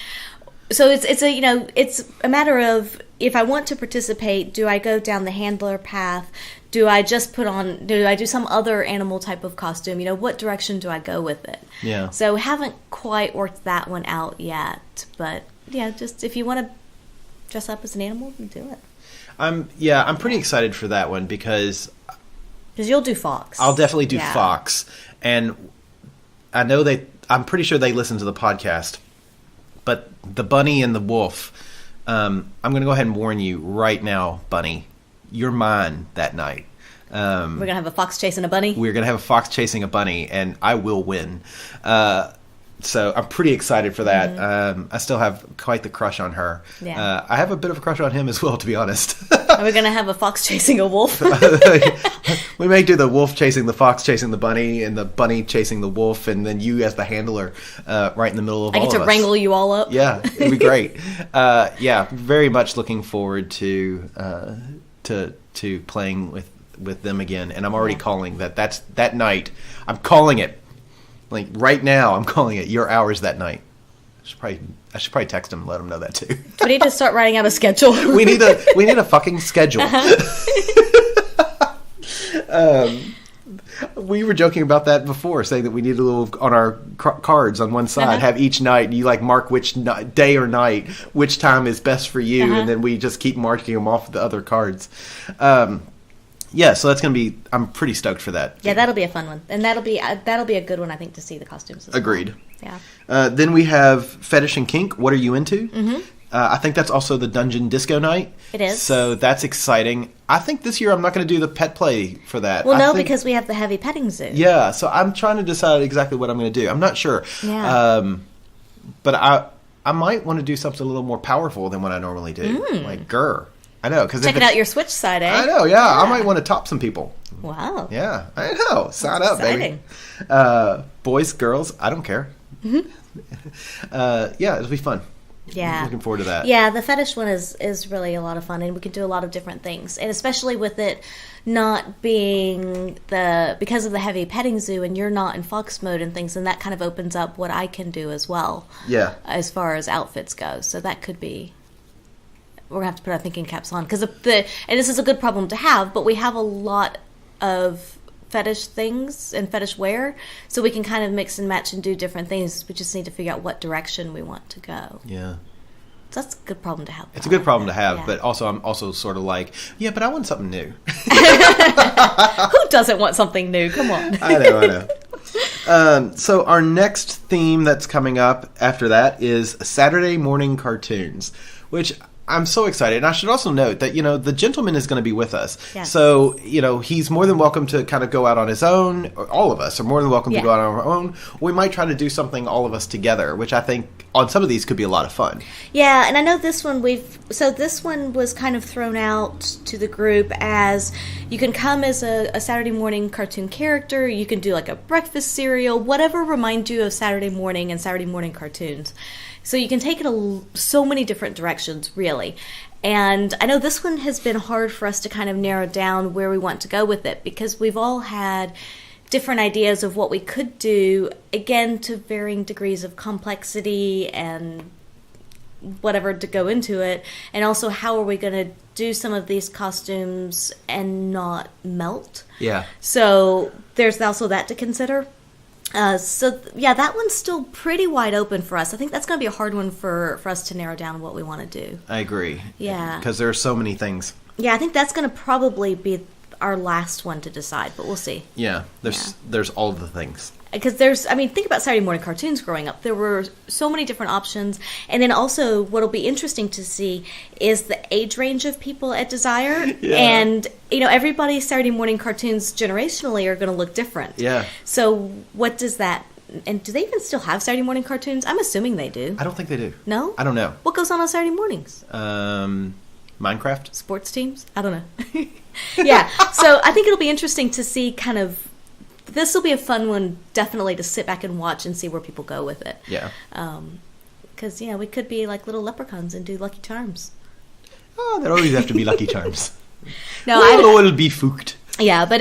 So it's a matter of, if I want to participate, do I go down the handler path? Do I just do I do some other animal type of costume? What direction do I go with it? Yeah. So haven't quite worked that one out yet. But just if you want to dress up as an animal, do it. I'm pretty excited for that one because you'll do Fox. I'll definitely do Fox. And I know I'm pretty sure they listen to the podcast. But the bunny and the wolf, I'm going to go ahead and warn you right now, Bunny, you're mine that night. We're going to have a fox chasing a bunny? We're going to have a fox chasing a bunny, and I will win. So I'm pretty excited for that. I still have quite the crush on her. Yeah. I have a bit of a crush on him as well, to be honest. Are we going to have a fox chasing a wolf? We may do the wolf chasing the fox chasing the bunny, and the bunny chasing the wolf, and then you as the handler right in the middle of all of us. I get to wrangle you all up. Yeah, it'd be great. Yeah, very much looking forward to playing with them again, and I'm already calling that night. I'm calling it. Like right now, I'm calling it your hours that night. I should probably text him and let him know that too. We need to start writing out a schedule. we need a fucking schedule. We were joking about that before, saying that we need a little on our cards on one side, have each night, you like mark which day or night, which time is best for you, and then we just keep marking them off the other cards. Yeah, so that's going to be, I'm pretty stoked for that. Yeah, that'll be a fun one. And that'll be a good one, I think, to see the costumes as Agreed. well. Yeah. Then we have Fetish and Kink. What are you into? Mm-hmm. I think that's also the Dungeon Disco Night. It is. So that's exciting. I think this year I'm not going to do the pet play for that. Well, because we have the heavy petting zoo. Yeah, so I'm trying to decide exactly what I'm going to do. I'm not sure. Yeah. But I might want to do something a little more powerful than what I normally do. Like Gras. I know. Checking out your Switch side, eh? I know, yeah. I might want to top some people. Wow. Yeah, I know. Sign up, exciting. Baby. Boys, girls, I don't care. Mm-hmm. Yeah, it'll be fun. Yeah. I'm looking forward to that. Yeah, the fetish one is really a lot of fun, and we can do a lot of different things. And especially with it not being because of the heavy petting zoo and you're not in fox mode and things, and that kind of opens up what I can do as well. Yeah. As far as outfits go. So that could be... We're going to have to put our thinking caps on. And this is a good problem to have, but we have a lot of fetish things and fetish wear, so we can kind of mix and match and do different things. We just need to figure out what direction we want to go. Yeah. So that's a good problem to have. It's a good problem to have, but also I'm also sort of like, yeah, but I want something new. Who doesn't want something new? Come on. I know. So our next theme that's coming up after that is Saturday morning cartoons, which I'm so excited. And I should also note that, the gentleman is going to be with us. Yes. So, he's more than welcome to kind of go out on his own. Or all of us are more than welcome to go out on our own. We might try to do something all of us together, which I think on some of these could be a lot of fun. Yeah, and I know this one this one was kind of thrown out to the group as you can come as a Saturday morning cartoon character. You can do like a breakfast cereal, whatever reminds you of Saturday morning and Saturday morning cartoons. So you can take it so many different directions, really. And I know this one has been hard for us to kind of narrow down where we want to go with it, because we've all had different ideas of what we could do, again, to varying degrees of complexity and whatever to go into it. And also, how are we going to do some of these costumes and not melt? Yeah. So there's also that to consider. That one's still pretty wide open for us. I think that's going to be a hard one for us to narrow down what we want to do. I agree. Yeah. Because there are so many things. Yeah, I think that's going to probably be our last one to decide, but we'll see. Yeah, there's all of the things. Because think about Saturday morning cartoons growing up. There were so many different options. And then also, what'll be interesting to see is the age range of people at Desire. Yeah. And, everybody's Saturday morning cartoons generationally are going to look different. Yeah. So what does that... And do they even still have Saturday morning cartoons? I'm assuming they do. I don't think they do. No? I don't know. What goes on Saturday mornings? Minecraft? Sports teams? I don't know. Yeah. So I think it'll be interesting to see kind of... This will be a fun one, definitely, to sit back and watch and see where people go with it. Yeah. Because, we could be like little leprechauns and do Lucky Charms. Oh, they don't always have to be Lucky Charms. No, it'll be fooked. Yeah, but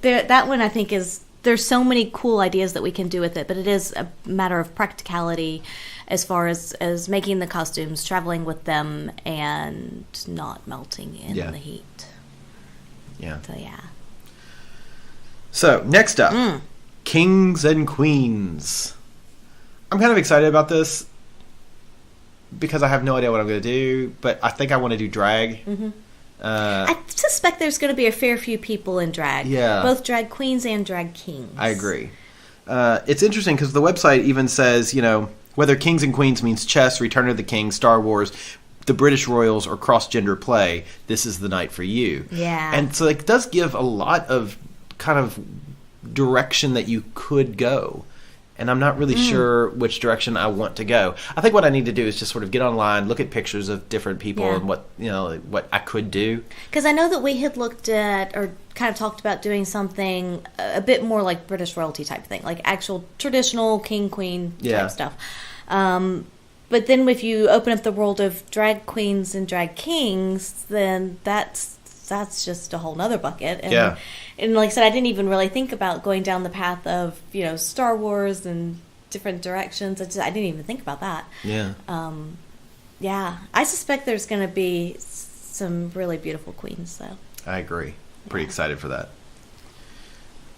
that one, I think, is... There's so many cool ideas that we can do with it, but it is a matter of practicality as far as making the costumes, traveling with them, and not melting in the heat. Yeah. So, yeah. So, next up, Kings and Queens. I'm kind of excited about this because I have no idea what I'm going to do, but I think I want to do drag. Mm-hmm. I suspect there's going to be a fair few people in drag. Yeah. Both drag queens and drag kings. I agree. It's interesting because the website even says, whether Kings and Queens means chess, Return of the King, Star Wars, the British Royals, or cross-gender play, this is the night for you. Yeah. And so it does give a lot of kind of direction that you could go. and I'm not really sure which direction I want to go. I think what I need to do is just sort of get online, look at pictures of different people and what I could do. Because I know that we had looked at or kind of talked about doing something a bit more like British royalty type thing, like actual traditional king, queen type stuff. But then if you open up the world of drag queens and drag kings, then that's just a whole nother bucket. And, and like I said, I didn't even really think about going down the path of, Star Wars and different directions. I didn't even think about that. Yeah. I suspect there's going to be some really beautiful queens, though. I agree. Pretty excited for that.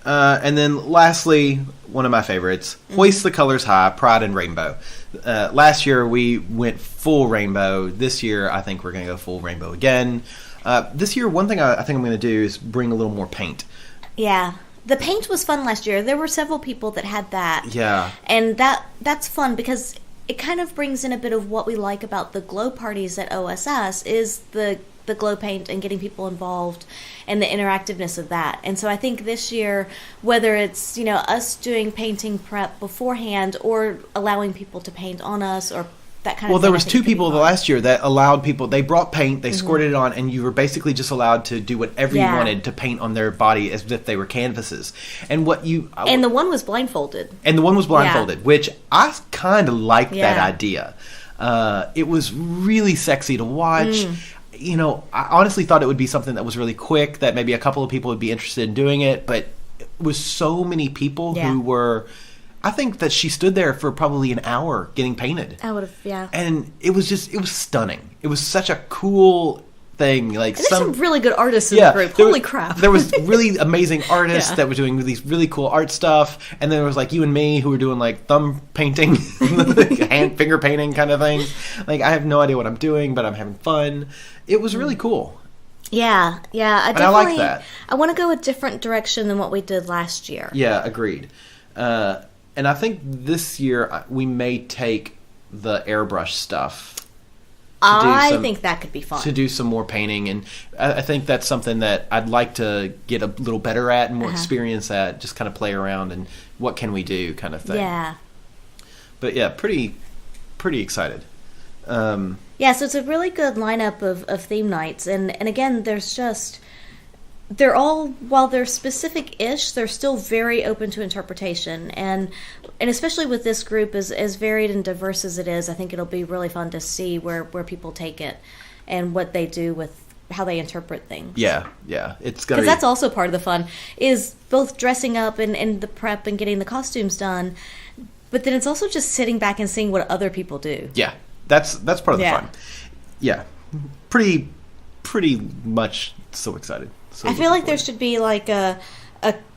And then lastly, one of my favorites, Hoist the Colors High, Pride and Rainbow. Last year we went full rainbow. This year I think we're going to go full rainbow again. This year, one thing I think I'm going to do is bring a little more paint. Yeah. The paint was fun last year. There were several people that had that. Yeah. And that's fun because it kind of brings in a bit of what we like about the glow parties at OSS is the glow paint and getting people involved and the interactiveness of that. And so I think this year, whether it's, us doing painting prep beforehand or allowing people to paint on us or that kind of thing. Well, there was two people the last year that allowed people, they brought paint, they squirted it on, and you were basically just allowed to do whatever you wanted to paint on their body as if they were canvases. And the one was blindfolded. Which I kind of liked that idea. It was really sexy to watch. I honestly thought it would be something that was really quick, that maybe a couple of people would be interested in doing it, but it was so many people who were... I think that she stood there for probably an hour getting painted. I would have, And it was stunning. It was such a cool thing. Like there's some really good artists in the group. Holy crap. There was really amazing artists that were doing these really cool art stuff. And then there was like you and me who were doing like thumb painting, finger painting kind of things. Like I have no idea what I'm doing, but I'm having fun. It was really cool. Yeah. I like that. I want to go a different direction than what we did last year. Yeah, agreed. And I think this year we may take the airbrush stuff. I think that could be fun. To do some more painting. And I think that's something that I'd like to get a little better at and more experience at. Just kind of play around and what can we do kind of thing. Yeah. But yeah, pretty excited. So it's a really good lineup of theme nights. And again, there's just... They're all, while they're specific-ish, they're still very open to interpretation. And especially with this group, as varied and diverse as it is, I think it'll be really fun to see where people take it and what they do with how they interpret things. Yeah. It's gonna Because that's also part of the fun, is both dressing up and the prep and getting the costumes done, but then it's also just sitting back and seeing what other people do. Yeah, that's part of the fun. Yeah, pretty much so excited. So I feel like there should be like a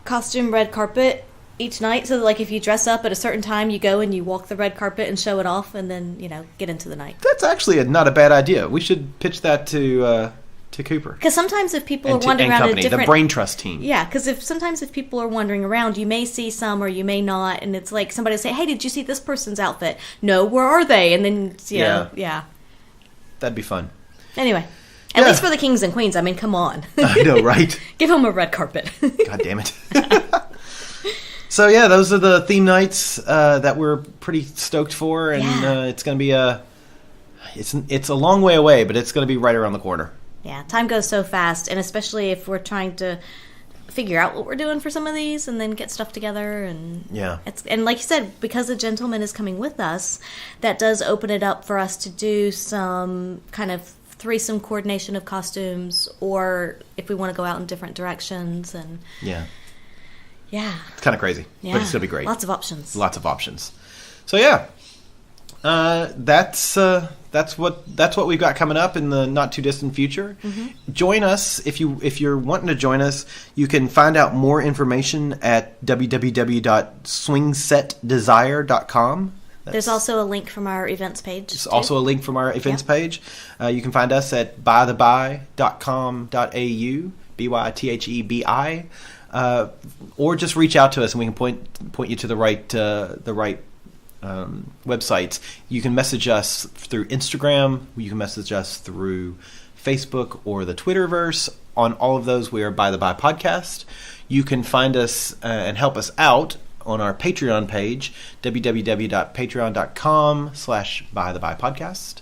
costume red carpet each night, so that like if you dress up at a certain time, you go and you walk the red carpet and show it off, and then get into the night. That's actually not a bad idea. We should pitch that to Cooper. Because sometimes if people are wandering around company, the Brain Trust team. Yeah, because if people are wandering around, you may see some or you may not, and it's like somebody will say, "Hey, did you see this person's outfit?" No, where are they? And then yeah, that'd be fun. Anyway. At least for the kings and queens. I mean, come on. I know, right? Give them a red carpet. God damn it. So, yeah, those are the theme nights that we're pretty stoked for. And it's going to be it's a long way away, but it's going to be right around the corner. Yeah, time goes so fast. And especially if we're trying to figure out what we're doing for some of these and then get stuff together. And and like you said, because a gentleman is coming with us, that does open it up for us to do some kind of threesome coordination of costumes, or if we want to go out in different directions. And it's kind of crazy, but it's gonna be great. Lots of options. So that's what we've got coming up in the not too distant future. Join us if you're wanting to join us. You can find out more information at www.swingsetdesire.com. There's also a link from our events page. There's also a link from our events page. You can find us at bythebi.com.au, BYTHEBI, or just reach out to us and we can point you to the right websites. You can message us through Instagram. You can message us through Facebook or the Twitterverse. On all of those, we are By the By Podcast. You can find us and help us out on our Patreon page, www.patreon.com/bythebye-podcast.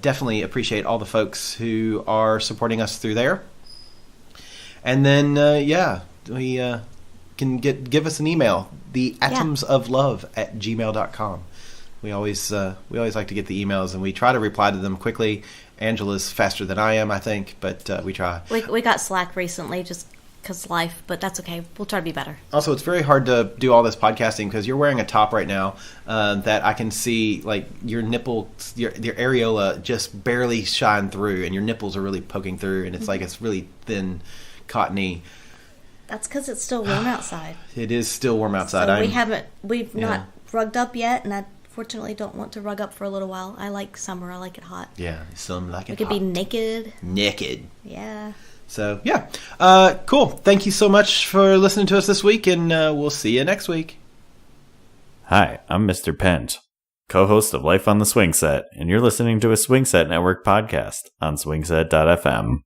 Definitely appreciate all the folks who are supporting us through there. And then, we can give us an email, theatomsoflove@gmail.com. We always like to get the emails, and we try to reply to them quickly. Angela's faster than I am, I think, but we try. We got slack recently just because life, but that's okay. We'll try to be better. Also, it's very hard to do all this podcasting because you're wearing a top right now that I can see, like, your nipples, your areola just barely shine through, and your nipples are really poking through, and it's like it's really thin, cottony. That's because it's still warm outside. It is still warm outside. So we've not rugged up yet, and I fortunately don't want to rug up for a little while. I like summer. I like it hot. Yeah, some like it We could be naked. Naked. Yeah. So, yeah. Cool. Thank you so much for listening to us this week, and we'll see you next week. Hi, I'm Mr. Pent, co-host of Life on the Swing Set, and you're listening to a Swing Set Network podcast on swingset.fm.